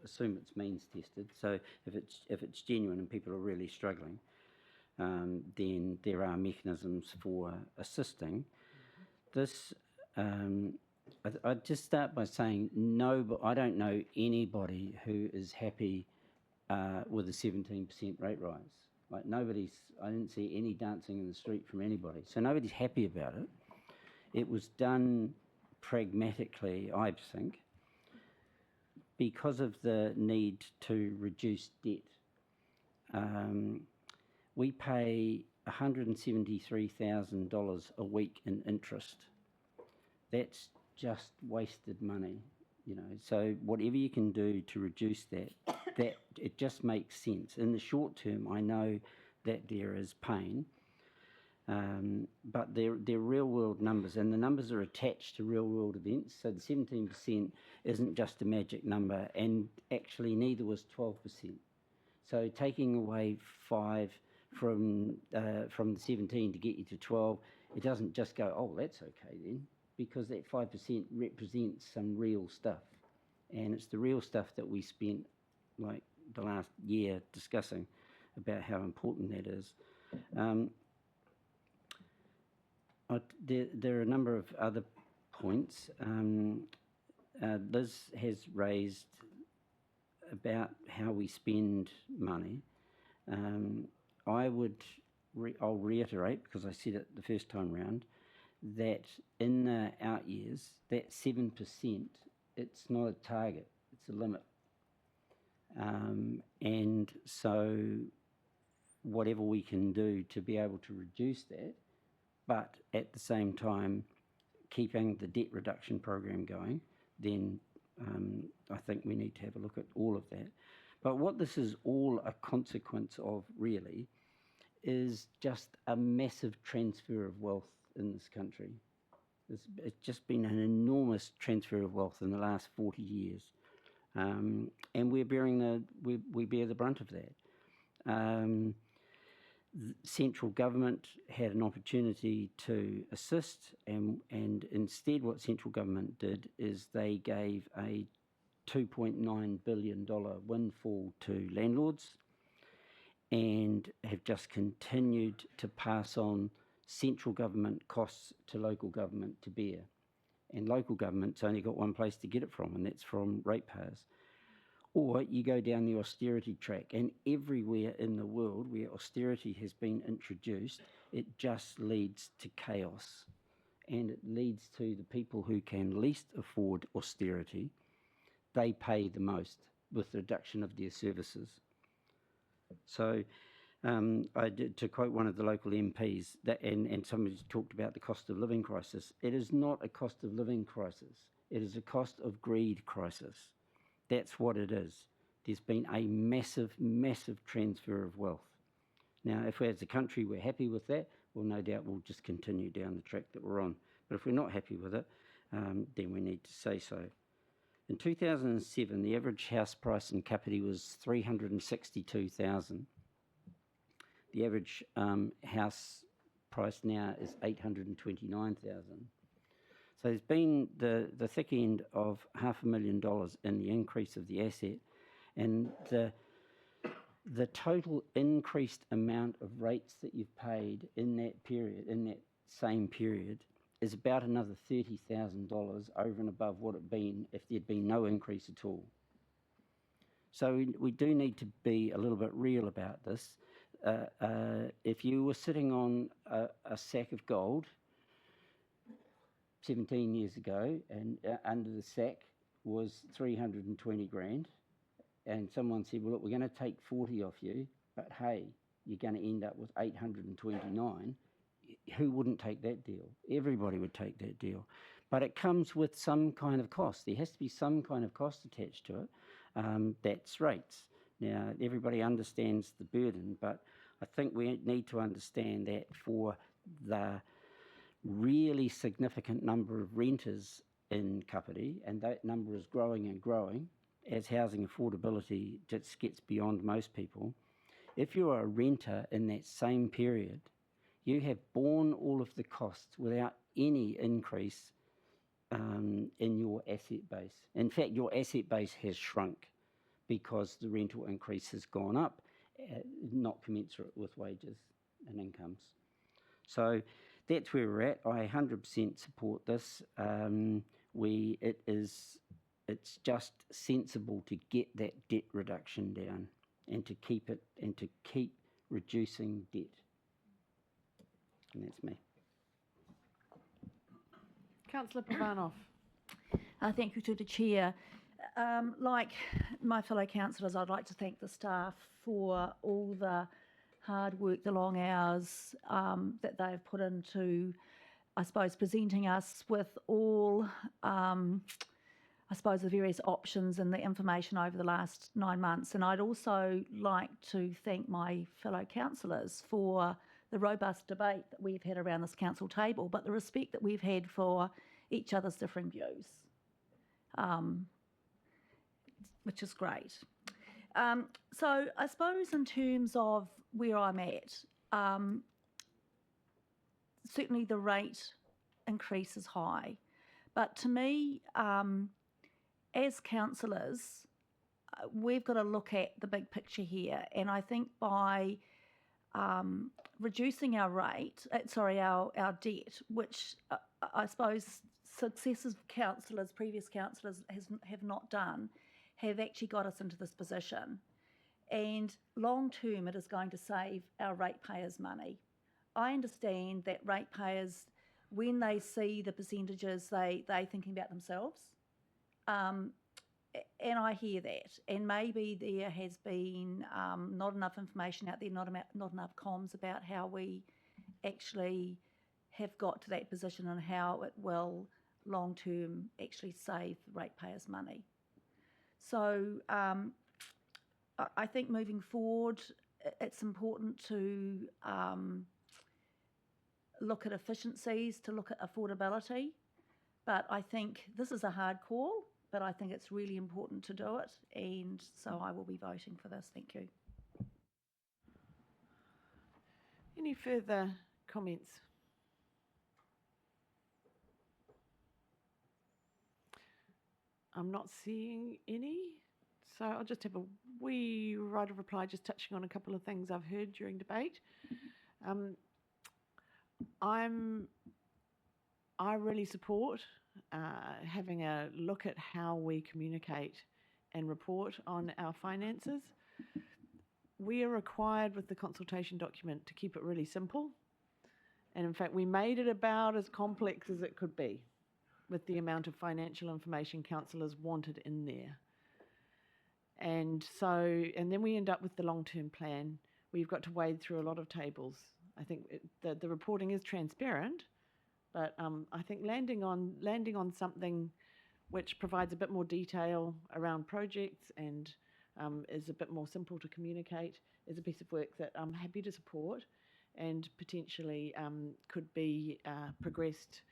assume it's means tested. So if it's genuine and people are really struggling, then there are mechanisms for assisting. This, I'd just start by saying no, but I don't know anybody who is happy with a 17% rate rise. Like I didn't see any dancing in the street from anybody. So nobody's happy about it. It was done pragmatically, I think, because of the need to reduce debt. We pay $173,000 a week in interest. That's just wasted money, So whatever you can do to reduce that it just makes sense. In the short term, I know that there is pain, but they're real world numbers, and the numbers are attached to real world events. So the 17% isn't just a magic number, and actually neither was 12%. So taking away 5 from the 17 to get you to 12, it doesn't just go, oh, that's okay then, because that 5% represents some real stuff. And it's the real stuff that we spent like the last year discussing about how important that is. There are a number of other points. Liz has raised about how we spend money. I'll reiterate, because I said it the first time round, that in the out years, that 7%, it's not a target, it's a limit. And so whatever we can do to be able to reduce that, but at the same time keeping the debt reduction program going, then I think we need to have a look at all of that. But what this is all a consequence of, really, is just a massive transfer of wealth in this country. It's just been an enormous transfer of wealth in the last 40 years. And we bear the brunt of that. The central government had an opportunity to assist, and instead what central government did is they gave a $2.9 billion windfall to landlords and have just continued to pass on central government costs to local government to bear. And local government's only got one place to get it from, and that's from ratepayers. Or you go down the austerity track, and everywhere in the world where austerity has been introduced, it just leads to chaos. And it leads to the people who can least afford austerity, they pay the most with the reduction of their services. So to quote one of the local MPs, and somebody talked about the cost of living crisis, it is not a cost of living crisis, it is a cost of greed crisis. That's what it is. There's been a massive, massive transfer of wealth. Now, if as a country we're happy with that, well, no doubt we'll just continue down the track that we're on. But if we're not happy with it, then we need to say so. In 2007, the average house price in Kapiti was $362,000. The average house price now is $829,000. So there's been the thick end of $500,000 in the increase of the asset, and the total increased amount of rates that you've paid in that period, in that same period, is about another $30,000 over and above what it'd been if there'd been no increase at all. So we do need to be a little bit real about this. If you were sitting on a sack of gold 17 years ago, and under the sack was 320 grand, and someone said, well, look, we're going to take 40 off you, but hey, you're going to end up with 829, who wouldn't take that deal? Everybody would take that deal. But it comes with some kind of cost. There has to be some kind of cost attached to it. That's rates. Now, everybody understands the burden, but I think we need to understand that for the really significant number of renters in Kapiti, and that number is growing and growing as housing affordability just gets beyond most people. If you're a renter in that same period, you have borne all of the costs without any increase in your asset base. In fact, your asset base has shrunk because the rental increase has gone up, not commensurate with wages and incomes. So that's where we're at. I 100% support this. It's just sensible to get that debt reduction down and to keep it and to keep reducing debt. And that's me. Councillor Pavanov. Thank you to the Chair. Like my fellow councillors, I'd like to thank the staff for all the hard work, the long hours that they've put into, I suppose, presenting us with all, I suppose, the various options and the information over the last 9 months. And I'd also like to thank my fellow councillors for the robust debate that we've had around this council table, but the respect that we've had for each other's different views, which is great. So I suppose in terms of where I'm at, certainly the rate increase is high. But to me, as councillors, we've got to look at the big picture here. And I think by reducing our rate, our debt, which I suppose successive councillors, previous councillors have not done, have actually got us into this position. And long term, it is going to save our ratepayers money. I understand that ratepayers, when they see the percentages, they thinking about themselves. And I hear that. And maybe there has been not enough information out there, not enough comms about how we actually have got to that position and how it will long term actually save ratepayers money. So I think moving forward, it's important to look at efficiencies, to look at affordability. But I think this is a hard call, but I think it's really important to do it. And so I will be voting for this. Thank you. Any further comments? I'm not seeing any. So I'll just have a wee right of reply, just touching on a couple of things I've heard during debate. I really support having a look at how we communicate and report on our finances. We are required with the consultation document to keep it really simple. And in fact, we made it about as complex as it could be with the amount of financial information councillors wanted in there. And then we end up with the long-term plan. We've got to wade through a lot of tables. I think the reporting is transparent, but I think landing on something which provides a bit more detail around projects and is a bit more simple to communicate is a piece of work that I'm happy to support and potentially could be progressed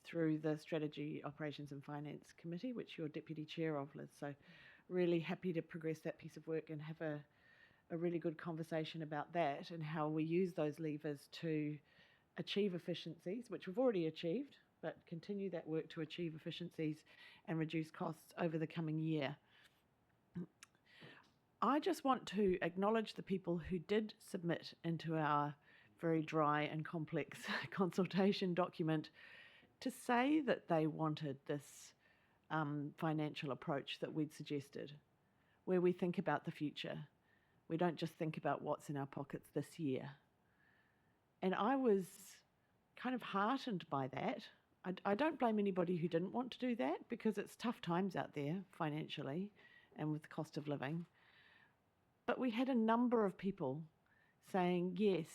through the Strategy, Operations and Finance Committee, which you're Deputy Chair of, Liz. So really happy to progress that piece of work and have a really good conversation about that and how we use those levers to achieve efficiencies, which we've already achieved, but continue that work to achieve efficiencies and reduce costs over the coming year. I just want to acknowledge the people who did submit into our very dry and complex consultation document to say that they wanted this financial approach that we'd suggested, where we think about the future. We don't just think about what's in our pockets this year. And I was kind of heartened by that. I don't blame anybody who didn't want to do that because it's tough times out there financially and with the cost of living. But we had a number of people saying, yes,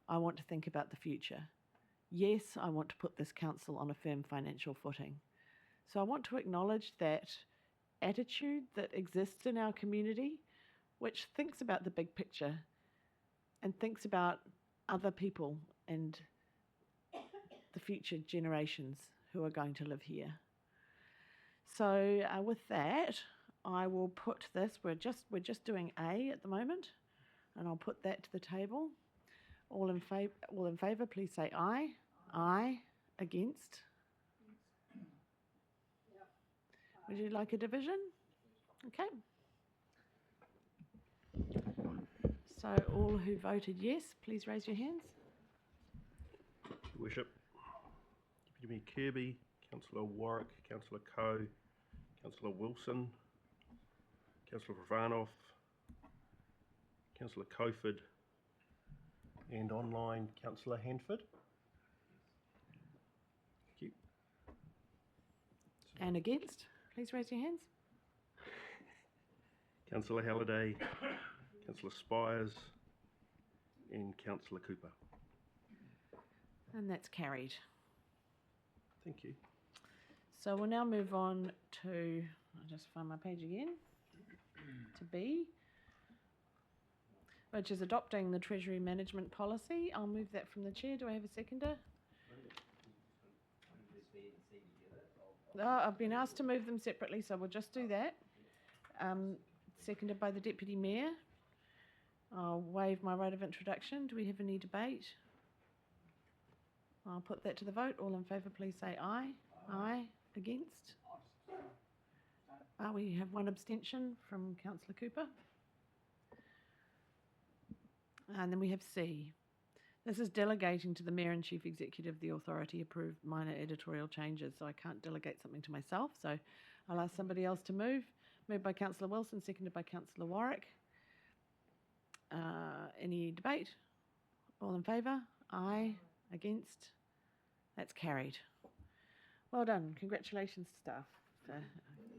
I want to think about the future. Yes, I want to put this council on a firm financial footing. So I want to acknowledge that attitude that exists in our community, which thinks about the big picture and thinks about other people and the future generations who are going to live here. So with that, I will put this, we're just doing A at the moment, and I'll put that to the table. All in favour, please say aye. Aye. Against? Would you like a division? Okay. So all who voted yes, please raise your hands. Your Worship, Deputy Mayor Kirby, Councillor Warwick, Councillor Coe, Councillor Wilson, Councillor Pravanov, Councillor Coford, and online Councillor Handford. Thank you. And against? Please raise your hands. Councillor Halliday, Councillor Spires, and Councillor Cooper. And that's carried. Thank you. So we'll now move on to, I'll just find my page again, to B, which is adopting the Treasury Management Policy. I'll move that from the Chair. Do I have a seconder? I've been asked to move them separately, so we'll just do that. seconded by the Deputy Mayor. I'll waive my right of introduction. Do we have any debate? I'll put that to the vote. All in favour, please say aye. Aye. Against? We have one abstention from Councillor Cooper. And then we have C. This is delegating to the Mayor and Chief Executive the authority approved minor editorial changes. So I can't delegate something to myself. So I'll ask somebody else to move. Moved by Councillor Wilson, seconded by Councillor Warwick. Any debate? All in favour? Aye. Against? That's carried. Well done. Congratulations, staff, for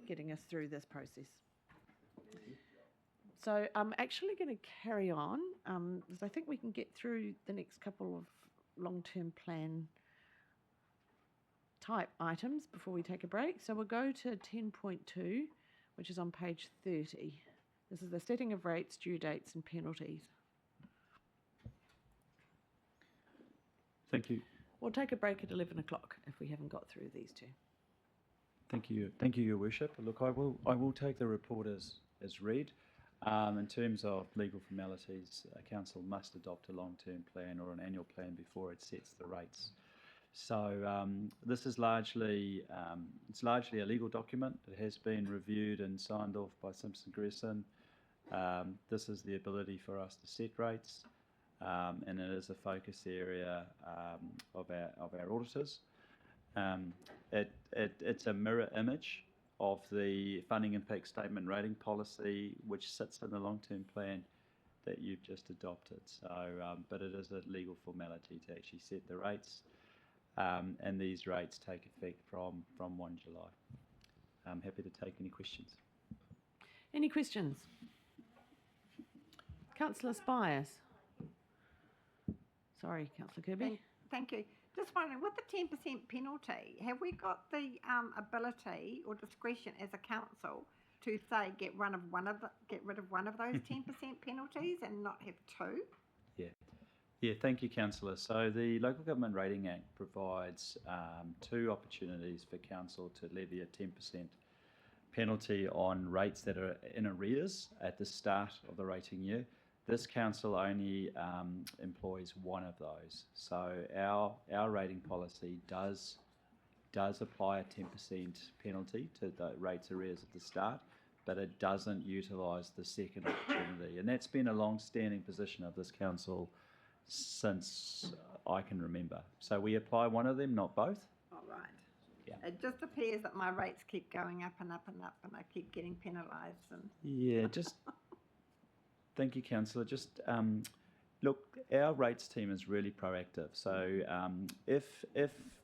getting us through this process. So I'm actually going to carry on because I think we can get through the next couple of long-term plan type items before we take a break. So we'll go to 10.2, which is on page 30. This is the setting of rates, due dates and penalties. Thank you. We'll take a break at 11 o'clock if we haven't got through these two. Thank you, Your Worship. Look, I will take the report as read. In terms of legal formalities, Council must adopt a long-term plan or an annual plan before it sets the rates. So this is largely a legal document. It has been reviewed and signed off by Simpson Gresson. This is the ability for us to set rates, and it is a focus area of our auditors. It's a mirror image of the funding impact statement rating policy, which sits in the long-term plan that you've just adopted. So, but it is a legal formality to actually set the rates, and these rates take effect from 1 July. I'm happy to take any questions. Any questions? Councillor Spires. Sorry, Councillor Kirby. Thank you. Just wondering, with the 10% penalty, have we got the ability or discretion as a council to say get rid of one of those 10% penalties and not have two? Yeah. Thank you, Councillor. So the Local Government Rating Act provides two opportunities for council to levy a 10% penalty on rates that are in arrears at the start of the rating year. This council only employs one of those. So our rating policy does apply a 10% penalty to the rates arrears at the start, but it doesn't utilise the second opportunity. And that's been a long-standing position of this council since I can remember. So we apply one of them, not both. All right. Yeah. It just appears that my rates keep going up and up and up, and I keep getting penalised. And Yeah, just thank you, Councillor. Just look, our rates team is really proactive. So if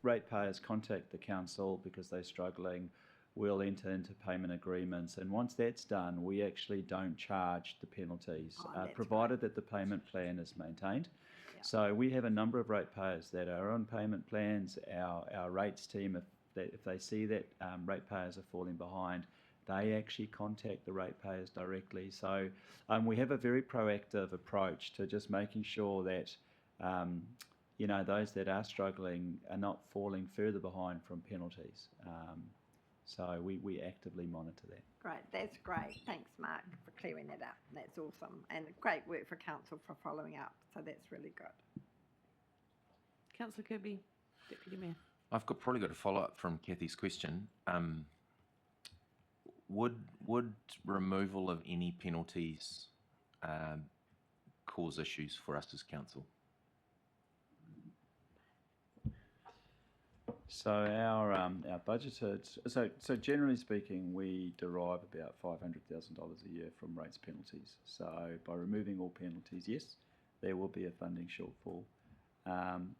ratepayers contact the council because they're struggling, we'll enter into payment agreements, and once that's done, we actually don't charge the penalties, provided that the payment plan is maintained. So we have a number of ratepayers that are on payment plans. Our rates team, if they see that ratepayers are falling behind, they actually contact the ratepayers directly. So we have a very proactive approach to just making sure that those that are struggling are not falling further behind from penalties. So we actively monitor that. Great, that's great. Thanks, Mark, for clearing that up. That's awesome, and great work for council for following up. So that's really good. Councillor Kirby, Deputy Mayor. I've probably got a follow-up from Kathy's question. Would removal of any penalties cause issues for us as council? So our budgeted, so generally speaking, we derive about $500,000 a year from rates penalties. So by removing all penalties, yes, there will be a funding shortfall.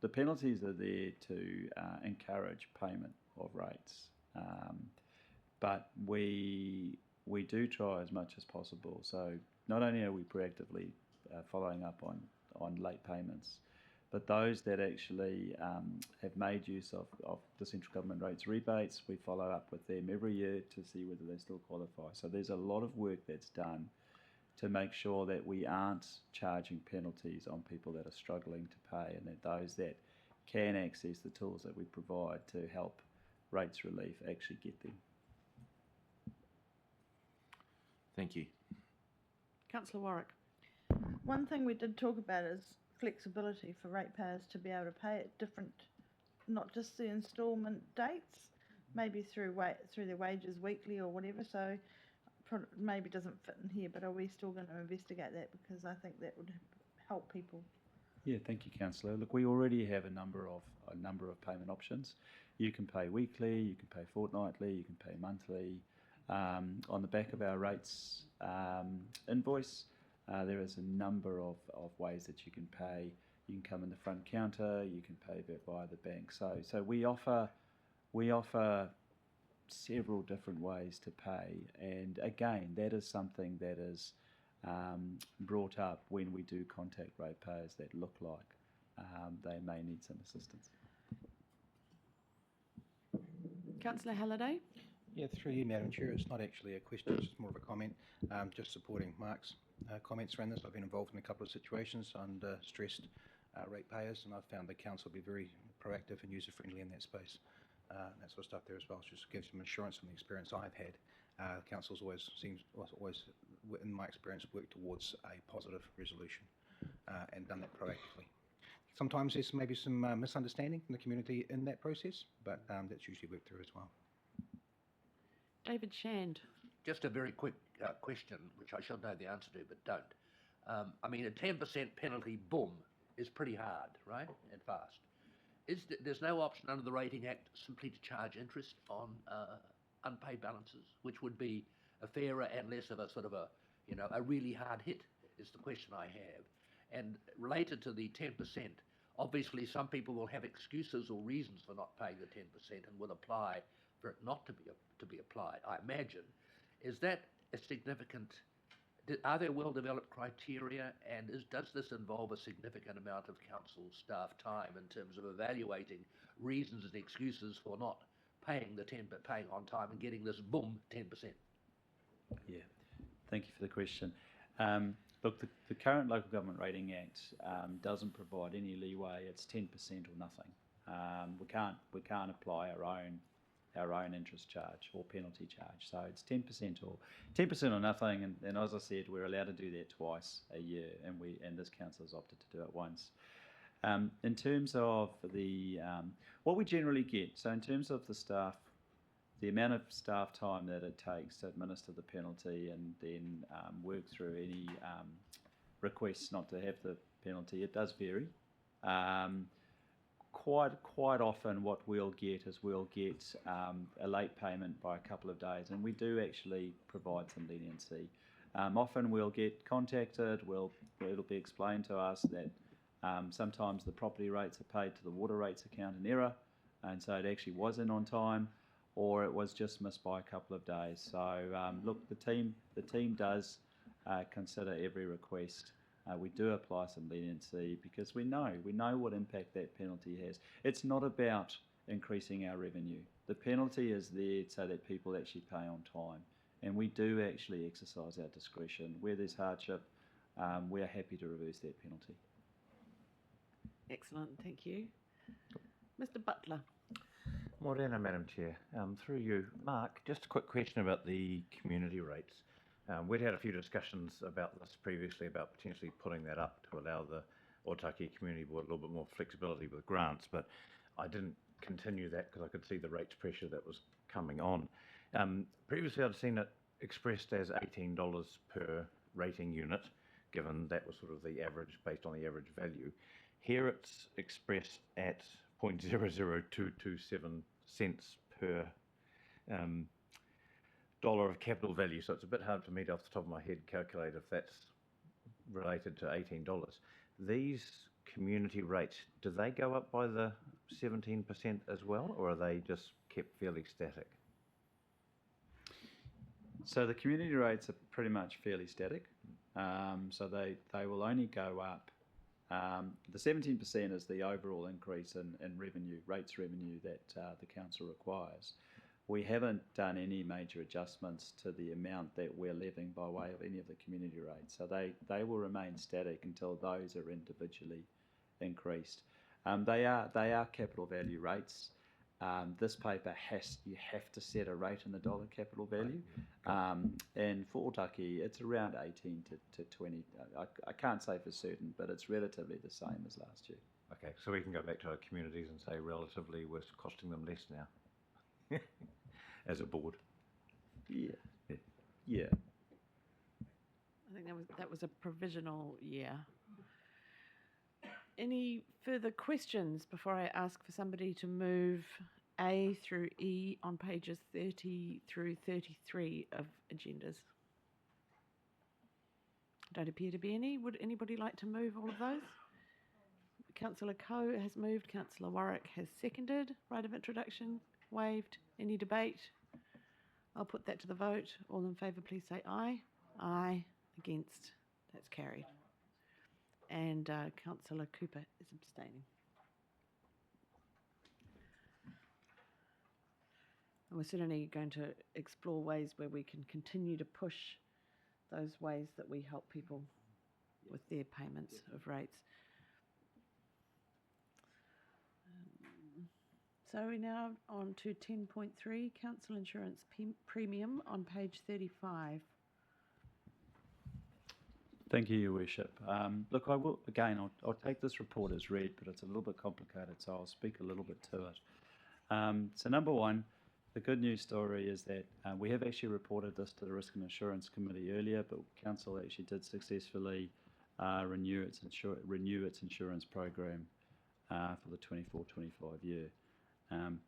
The penalties are there to encourage payment of rates, but we do try as much as possible. So not only are we proactively following up on late payments, but those that actually have made use of the central government rates rebates, we follow up with them every year to see whether they still qualify. So there's a lot of work that's done to make sure that we aren't charging penalties on people that are struggling to pay, and that those that can access the tools that we provide to help rates relief actually get them. Thank you. Councillor Warwick. One thing we did talk about is flexibility for ratepayers to be able to pay at different, not just the instalment dates, maybe through their wages weekly or whatever. So maybe doesn't fit in here, but are we still going to investigate that, because I think that would help people. Yeah, thank you, Councillor. Look, we already have a number of payment options. You can pay weekly, you can pay fortnightly, you can pay monthly. On the back of our rates invoice, there is a number of ways that you can pay. You can come in the front counter, you can pay via the bank. So we offer several different ways to pay, and again, that is something that is brought up when we do contact ratepayers that look like they may need some assistance. Councillor Halliday. Yeah, through you, Madam Chair. It's not actually a question, it's just more of a comment. Just supporting Mark's comments around this. I've been involved in a couple of situations under stressed ratepayers, and I've found the council be very proactive and user-friendly in that space. That sort of stuff there as well. Just gives some assurance from the experience I've had. Council's always, in my experience, worked towards a positive resolution and done that proactively. Sometimes there's maybe some misunderstanding in the community in that process, but that's usually worked through as well. David Shand. Just a very quick question, which I should know the answer to, but don't. I mean, a 10% penalty, boom, is pretty hard, right, and fast. There's no option under the Rating Act simply to charge interest on unpaid balances, which would be a fairer and less of a sort of a really hard hit, is the question I have. And related to the 10%, obviously some people will have excuses or reasons for not paying the 10% and will apply for it not to be applied, I imagine. Is that a significant, are there well-developed criteria, and does this involve a significant amount of council staff time in terms of evaluating reasons and excuses for not paying paying on time and getting this boom 10%? Yeah, thank you for the question. Look, the current Local Government Rating Act doesn't provide any leeway. It's 10% or nothing. We can't apply our own interest charge or penalty charge. So it's 10% or nothing. And as I said, we're allowed to do that twice a year, and this council has opted to do it once. In terms of what we generally get, so in terms of the staff, the amount of staff time that it takes to administer the penalty and then work through any requests not to have the penalty, it does vary. Quite often what we'll get is a late payment by a couple of days, and we do actually provide some leniency. Often we'll get contacted, it'll be explained to us that sometimes the property rates are paid to the water rates account in error, and so it actually wasn't on time, or it was just missed by a couple of days. So look, the team does consider every request. We do apply some leniency because we know what impact that penalty has. It's not about increasing our revenue. The penalty is there so that people actually pay on time, and we do actually exercise our discretion. Where there's hardship, we are happy to reverse that penalty. Excellent, thank you. Mr. Butler. Morena, Madam Chair. Through you, Mark, just a quick question about the community rates. We'd had a few discussions about this previously, about potentially putting that up to allow the Otaki Community Board a little bit more flexibility with grants, but I didn't continue that because I could see the rates pressure that was coming on. Previously I'd seen it expressed as $18 per rating unit, given that was sort of the average based on the average value. Here it's expressed at 0.00227 cents per dollar of capital value, so it's a bit hard for me to, off the top of my head, calculate if that's related to $18. These community rates, do they go up by the 17% as well, or are they just kept fairly static? So the community rates are pretty much fairly static. So they will only go up. The 17% is the overall increase in revenue, rates revenue that the council requires. We haven't done any major adjustments to the amount that we're levying by way of any of the community rates. So they will remain static until those are individually increased. They are capital value rates. This paper you have to set a rate in the dollar capital value. And for Otaki, it's around 18 to 20. I can't say for certain, but it's relatively the same as last year. Okay, so we can go back to our communities and say relatively we're costing them less now as a board. Yeah. Yeah. Yeah. I think that was a provisional year. Any further questions before I ask for somebody to move A through E on pages 30 through 33 of agendas? Don't appear to be any. Would anybody like to move all of those? Councillor Coe has moved. Councillor Warwick has seconded. Right of introduction waived. Any debate? I'll put that to the vote. All in favour, please say aye. Aye. Against. That's carried. And Councillor Cooper is abstaining. And we're certainly going to explore ways where we can continue to push those ways that we help people with their payments of rates. So we're now on to 10.3, council insurance premium on page 35. Thank you, Your Worship. Look, I will, again, I'll take this report as read, but it's a little bit complicated, so I'll speak a little bit to it. So number one, the good news story is that we have actually reported this to the Risk and Insurance Committee earlier, but Council actually did successfully renew its insurance program for the 24-25 year.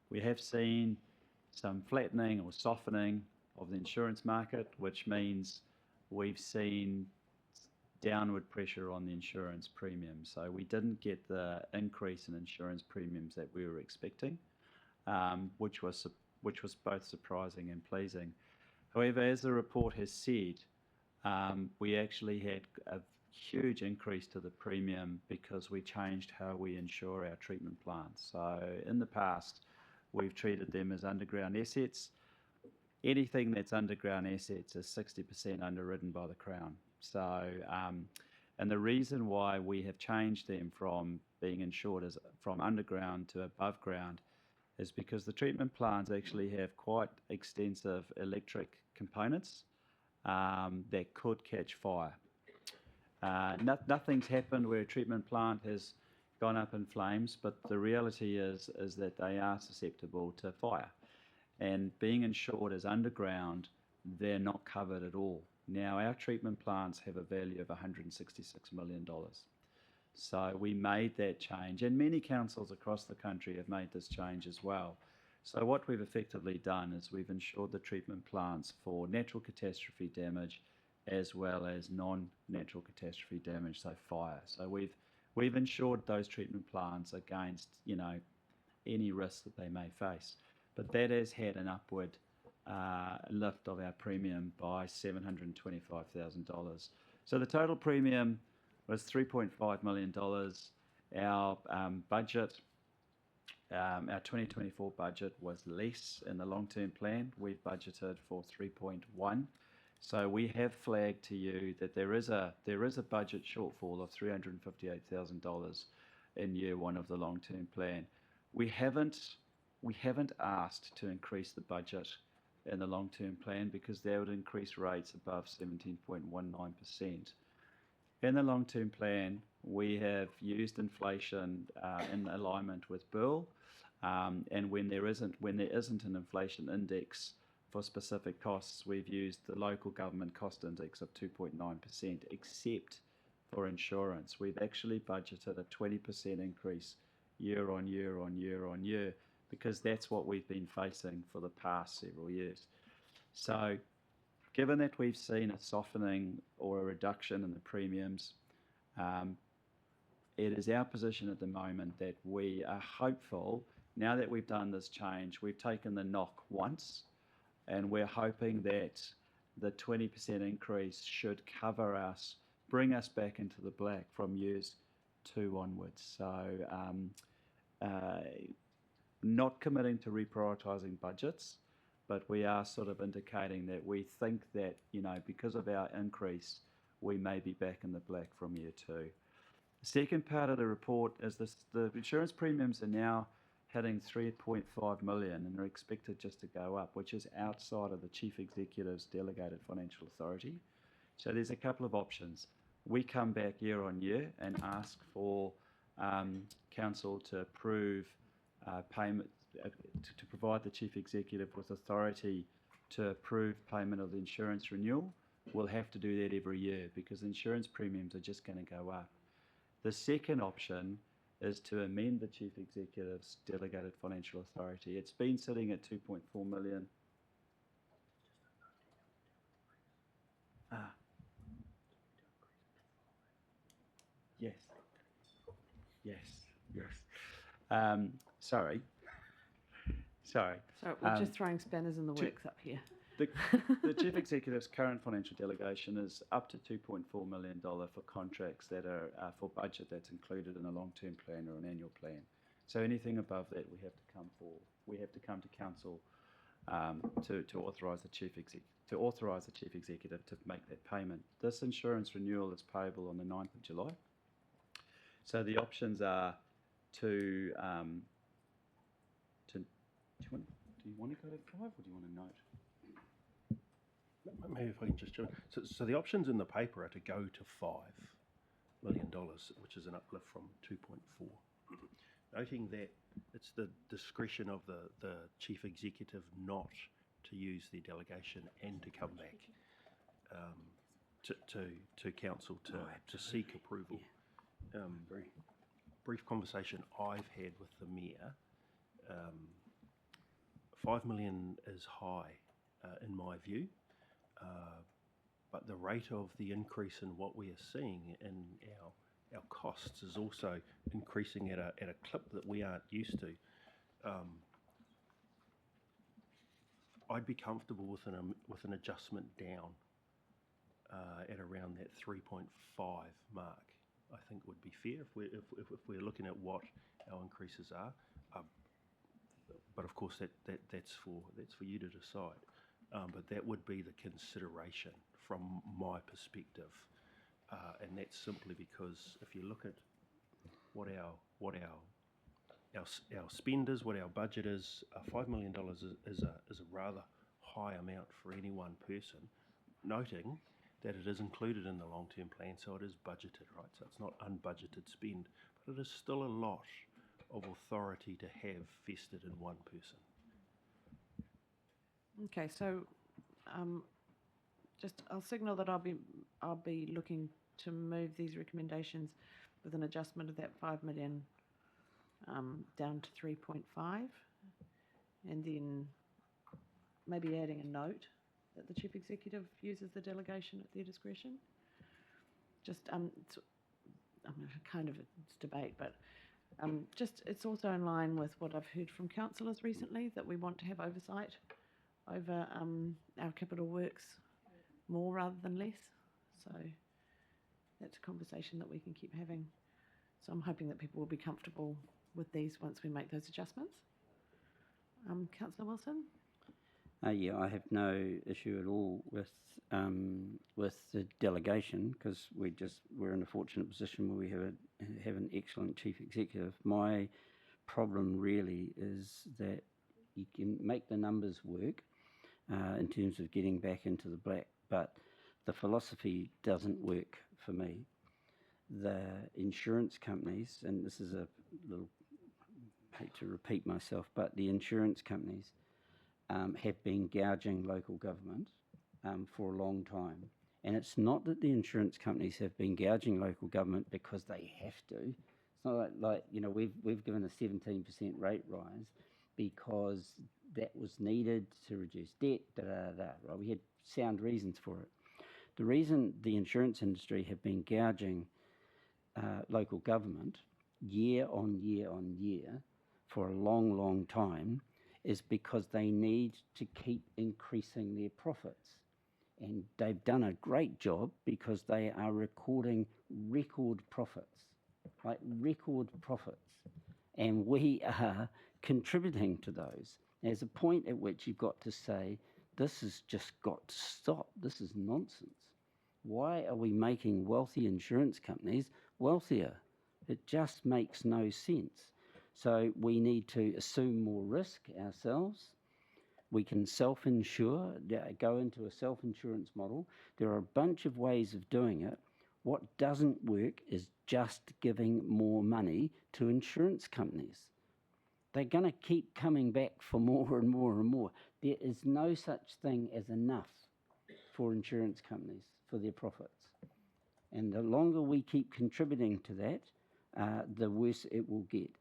We have seen some flattening or softening of the insurance market, which means we've seen downward pressure on the insurance premium. So we didn't get the increase in insurance premiums that we were expecting, which was both surprising and pleasing. However, as the report has said, we actually had a huge increase to the premium because we changed how we insure our treatment plants. So in the past, we've treated them as underground assets. Anything that's underground assets is 60% underwritten by the Crown. So, and the reason why we have changed them from being insured as from underground to above ground is because the treatment plants actually have quite extensive electric components that could catch fire. Nothing's happened where a treatment plant has gone up in flames, but the reality is that they are susceptible to fire. And being insured as underground, they're not covered at all. Now, our treatment plants have a value of $166 million. So we made that change, and many councils across the country have made this change as well. So what we've effectively done is we've insured the treatment plants for natural catastrophe damage as well as non-natural catastrophe damage, so fire. So we've insured those treatment plants against, you know, any risk that they may face. But that has had an upward lift of our premium by $725,000. So the total premium was $3.5 million. Our budget, our 2024 budget was less in the long-term plan. We've budgeted for 3.1. So we have flagged to you that there is a budget shortfall of $358,000 in year one of the long-term plan. We haven't asked to increase the budget in the long-term plan because that would increase rates above 17.19%. In the long-term plan, we have used inflation in alignment with Bill, and when there isn't an inflation index for specific costs, we've used the local government cost index of 2.9%, except for insurance. We've actually budgeted a 20% increase year on year on year on year, because that's what we've been facing for the past several years. So given that we've seen a softening or a reduction in the premiums, it is our position at the moment that we are hopeful, now that we've done this change, we've taken the knock once, and we're hoping that the 20% increase should cover us, bring us back into the black from years 2 onwards. So not committing to reprioritising budgets, but we are sort of indicating that we think that, you know, because of our increase, we may be back in the black from year 2. The second part of the report is this: the insurance premiums are now hitting 3.5 million and are expected just to go up, which is outside of the Chief Executive's delegated financial authority. So there's a couple of options. We come back year on year and ask for Council to approve payment, to provide the Chief Executive with authority to approve payment of the insurance renewal. We'll have to do that every year because insurance premiums are just going to go up. The second option is to amend the Chief Executive's delegated financial authority. It's been sitting at 2.4 million. Yes. Yes. Yes. Sorry. So we're just throwing spanners in the works up here. The Chief Executive's current financial delegation is up to $2.4 million for contracts that are for budget that's included in a long-term plan or an annual plan. So anything above that, we have to come to Council to authorise the Chief Executive to make that payment. This insurance renewal is payable on the 9th of July. So the options are to do you want to go to 5 or do you want to note? Maybe if I can just jump in. So the options in the paper are to go to $5 million, which is an uplift from 2.4. Noting that it's the discretion of the Chief Executive not to use the delegation and to come back to Council to seek approval. Very brief conversation I've had with the Mayor. 5 million is high in my view. But the rate of the increase in what we are seeing in our costs is also increasing at a clip that we aren't used to. I'd be comfortable with an adjustment down at around that 3.5 mark. I think would be fair if we're looking at what our increases are. But of course that's for you to decide. But that would be the consideration from my perspective, and that's simply because if you look at what our spend is, what our budget is, $5 million is a rather high amount for any one person. Noting that it is included in the long-term plan, so it is budgeted, right? So it's not unbudgeted spend, but it is still a lot of authority to have vested in one person. Okay, so I'll signal that I'll be looking to move these recommendations with an adjustment of that 5 million down to 3.5, and then maybe adding a note that the Chief Executive uses the delegation at their discretion. Just kind of it's debate, but just it's also in line with what I've heard from councillors recently, that we want to have oversight over our capital works more rather than less. So that's a conversation that we can keep having. So I'm hoping that people will be comfortable with these once we make those adjustments. Councillor Wilson? Yeah, I have no issue at all with the delegation, because we're in a fortunate position where we have an excellent Chief Executive. My problem really is that you can make the numbers work in terms of getting back into the black, but the philosophy doesn't work for me. The insurance companies, and this is a little, I hate to repeat myself, but the insurance companies have been gouging local government for a long time. And it's not that the insurance companies have been gouging local government because they have to. It's not like you know, we've given a 17% rate rise because that was needed to reduce debt, right? We had sound reasons for it. The reason the insurance industry have been gouging local government year on year on year for a long, long time is because they need to keep increasing their profits. And they've done a great job because they are recording record profits, like record profits. And we are contributing to those. There's a point at which you've got to say, this has just got to stop. This is nonsense. Why are we making wealthy insurance companies wealthier? It just makes no sense. So we need to assume more risk ourselves. We can self-insure, go into a self-insurance model. There are a bunch of ways of doing it. What doesn't work is just giving more money to insurance companies. They're going to keep coming back for more and more and more. There is no such thing as enough for insurance companies for their profits. And the longer we keep contributing to that, the worse it will get.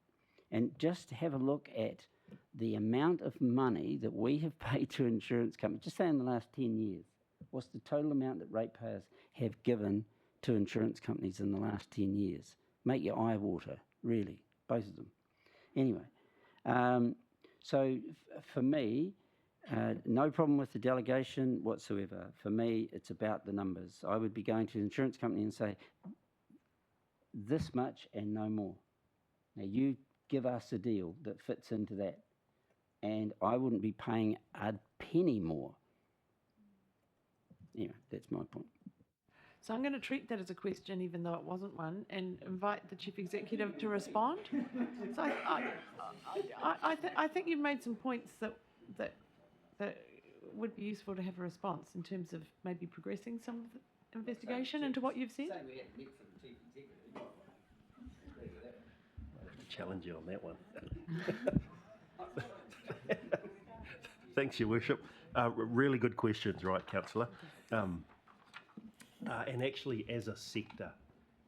And just have a look at the amount of money that we have paid to insurance companies, just say in the last 10 years. What's the total amount that ratepayers have given to insurance companies in the last 10 years? Make your eye water, really, both of them. Anyway, so for me, no problem with the delegation whatsoever. For me, it's about the numbers. I would be going to the insurance company and say, this much and no more. Now, you give us a deal that fits into that, and I wouldn't be paying a penny more. Anyway, that's my point. So I'm going to treat that as a question, even though it wasn't one, and invite the Chief Executive to respond. So I think you've made some points that would be useful to have a response in terms of maybe progressing some of the investigation into what you've said. I'll have to challenge you on that one. Thanks, Your Worship. Really good questions, right, Councillor? And actually, as a sector,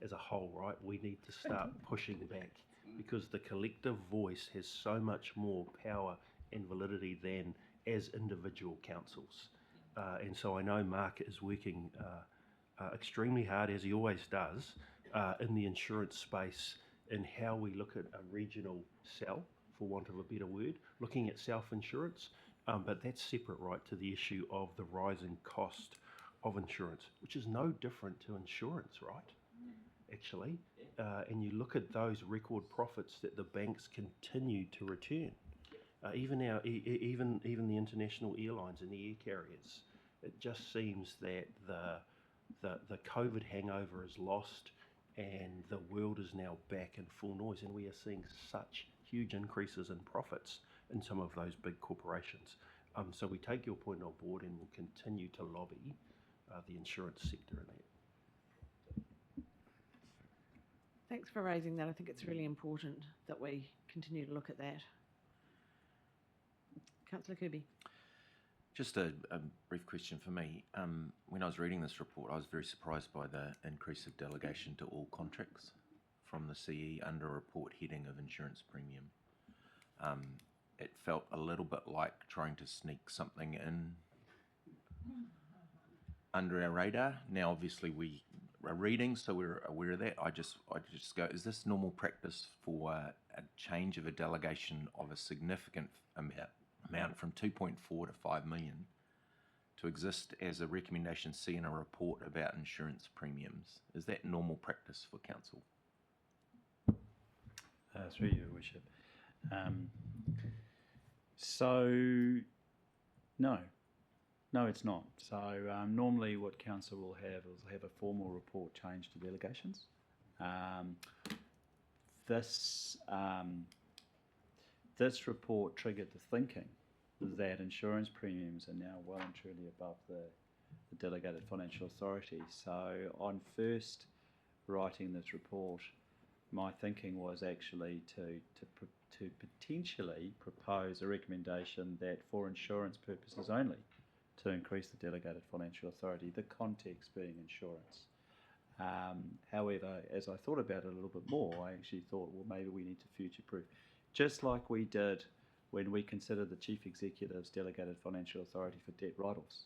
as a whole, right, we need to start pushing back because the collective voice has so much more power and validity than as individual councils. And so I know Mark is working extremely hard, as he always does, in the insurance space in how we look at a regional cell, for want of a better word, looking at self-insurance, but that's separate, right, to the issue of the rising cost of insurance, which is no different to insurance, right, actually. And you look at those record profits that the banks continue to return. Even the international airlines and the air carriers, it just seems that the COVID hangover is lost and the world is now back in full noise, and we are seeing such huge increases in profits in some of those big corporations. So we take your point on board and will continue to lobby the insurance sector in that. Thanks for raising that. I think it's really important that we continue to look at that. Councillor Kirby. Just a brief question for me. When I was reading this report, I was very surprised by the increase of delegation to all contracts from the CE under a report heading of insurance premium. It felt a little bit like trying to sneak something in under our radar. Now, obviously, we are reading, so we're aware of that. I just go, is this normal practice for a change of a delegation of a significant amount from 2.4 to 5 million to exist as a recommendation C in a report about insurance premiums? Is that normal practice for council? Through you, Worship. So, no, it's not. So normally what council will have is have a formal report change to delegations. This report triggered the thinking that insurance premiums are now well and truly above the delegated financial authority. So on first writing this report, my thinking was actually to potentially propose a recommendation that for insurance purposes only, to increase the delegated financial authority, the context being insurance. However, as I thought about it a little bit more, I actually thought, well, maybe we need to future-proof, just like we did when we considered the Chief Executive's delegated financial authority for debt write-offs.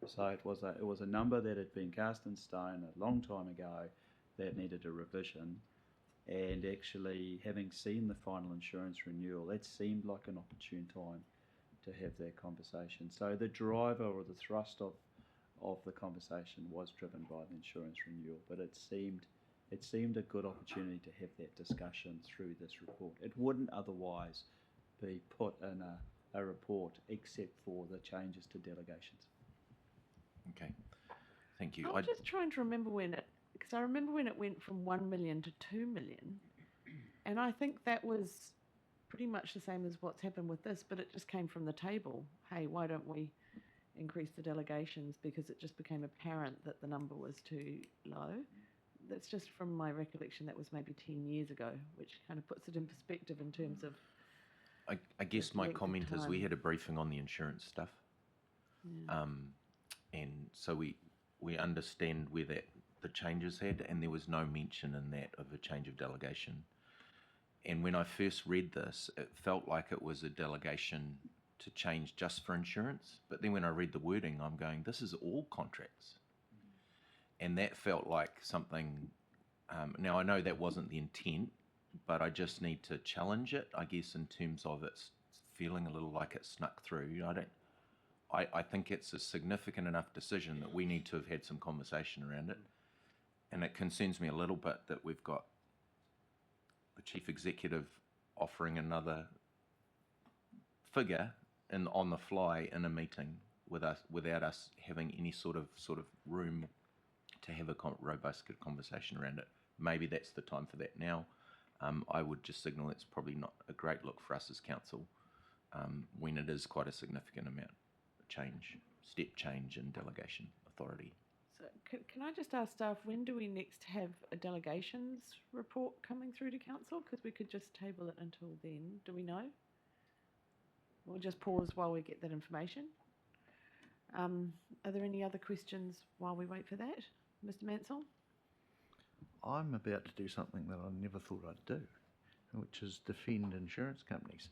So it was a number that had been cast in stone a long time ago that needed a revision, and actually having seen the final insurance renewal, that seemed like an opportune time to have that conversation. So the driver or the thrust of the conversation was driven by the insurance renewal, but it seemed a good opportunity to have that discussion through this report. It wouldn't otherwise be put in a report except for the changes to delegations. Okay, thank you. I'm just trying to remember because I remember when it went from 1 million to 2 million, and I think that was pretty much the same as what's happened with this, but it just came from the table. Hey, why don't we increase the delegations, because it just became apparent that the number was too low. That's just from my recollection, that was maybe 10 years ago, which kind of puts it in perspective in terms of I guess my length of comment is we time. had a briefing on the insurance stuff. Yeah. And so we understand where the changes had, and there was no mention in that of a change of delegation. And when I first read this, it felt like it was a delegation to change just for insurance. But then when I read the wording, I'm going, this is all contracts. And that felt like something, now I know that wasn't the intent, but I just need to challenge it, I guess, in terms of it's feeling a little like it snuck through. I think it's a significant enough decision that we need to have had some conversation around it. And it concerns me a little bit that we've got the chief executive offering another figure on the fly in a meeting with us without us having any sort of room to have a robust conversation around it. Maybe that's the time for that now. I would just signal it's probably not a great look for us as council when it is quite a significant amount of change, step change in delegation authority. So can I just ask staff, when do we next have a delegations report coming through to council? Because we could just table it until then. Do we know? We'll just pause while we get that information. Are there any other questions while we wait for that? Mr. Mansell? I'm about to do something that I never thought I'd do, which is defend insurance companies.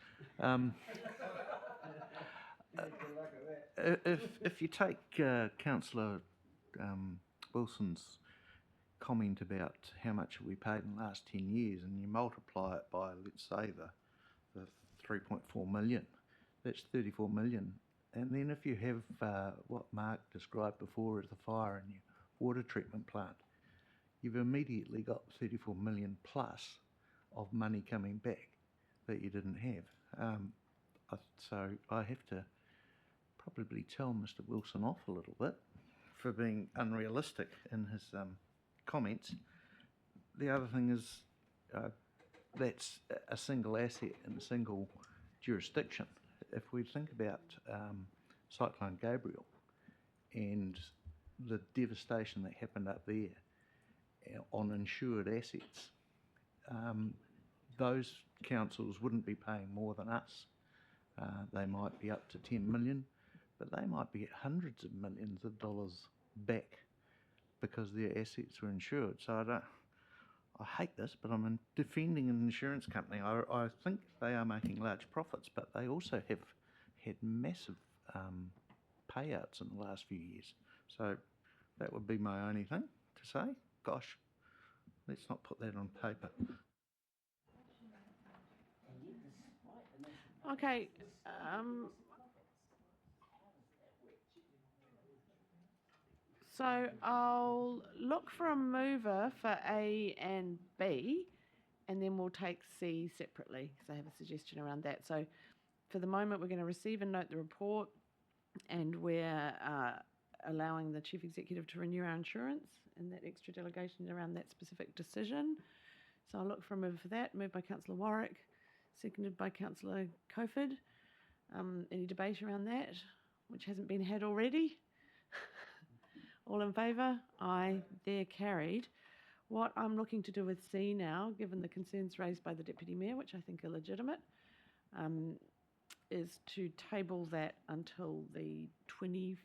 If you take Councillor Wilson's comment about how much have we paid in the last 10 years, and you multiply it by, let's say, the 3.4 million, that's 34 million. And then if you have what Mark described before as the fire in your water treatment plant, you've immediately got 34 million plus of money coming back that you didn't have. So I have to probably tell Mr. Wilson off a little bit for being unrealistic in his comments. The other thing is that's a single asset in a single jurisdiction. If we think about Cyclone Gabriel and the devastation that happened up there on insured assets, those councils wouldn't be paying more than us. They might be up to 10 million, but they might be hundreds of millions of dollars back because their assets were insured. So I hate this, but I'm defending an insurance company. I think they are making large profits, but they also have had massive payouts in the last few years. So that would be my only thing to say. Gosh, let's not put that on paper. Okay. So I'll look for a mover for A and B, and then we'll take C separately, because I have a suggestion around that. So for the moment, we're going to receive and note the report, and we're allowing the chief executive to renew our insurance, and that extra delegation around that specific decision. So I'll look for a mover for that, moved by Councillor Warwick, seconded by Councillor Cofford. Any debate around that, which hasn't been had already? All in favour? Aye, they're carried. What I'm looking to do with C now, given the concerns raised by the Deputy Mayor, which I think are legitimate, is to table that until the 25th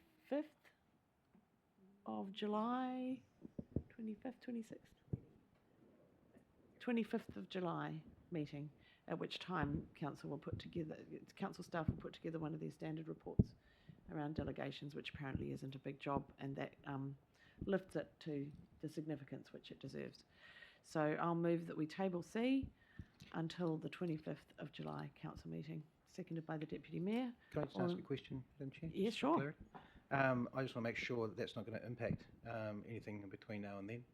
of July, 25th, 26th? 25th of July meeting, at which time council staff will put together one of their standard reports around delegations, which apparently isn't a big job, and that lifts it to the significance which it deserves. So I'll move that we table C until the 25th of July council meeting, seconded by the Deputy Mayor. Can I just ask a question, Madam Chair? Yes, Just for sure. clarity? I just want to make sure that that's not going to impact anything in between now and then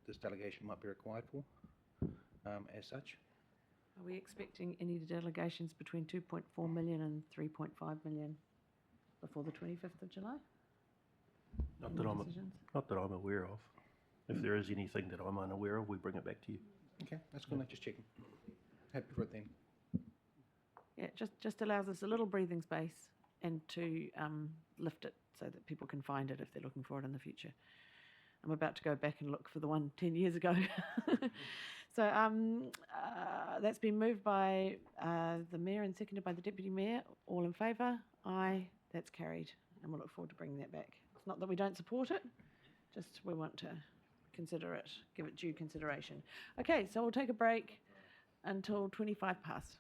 this delegation might be required for as such. Are we expecting any delegations between 2.4 million and 3.5 million before the 25th of July? Not Any that I'm decisions? not that I'm aware of. If there is anything that I'm unaware of, we bring it back to you. Okay, that's cool. Just checking. Happy for it then. Yeah, just allows us a little breathing space and to lift it so that people can find it if they're looking for it in the future. I'm about to go back and look for the one 10 years ago. So that's been moved by the Mayor and seconded by the Deputy Mayor. All in favour? Aye, that's carried. And we'll look forward to bringing that back. It's not that we don't support it, just we want to consider it, give it due consideration. Okay, so we'll take a break until 25 past.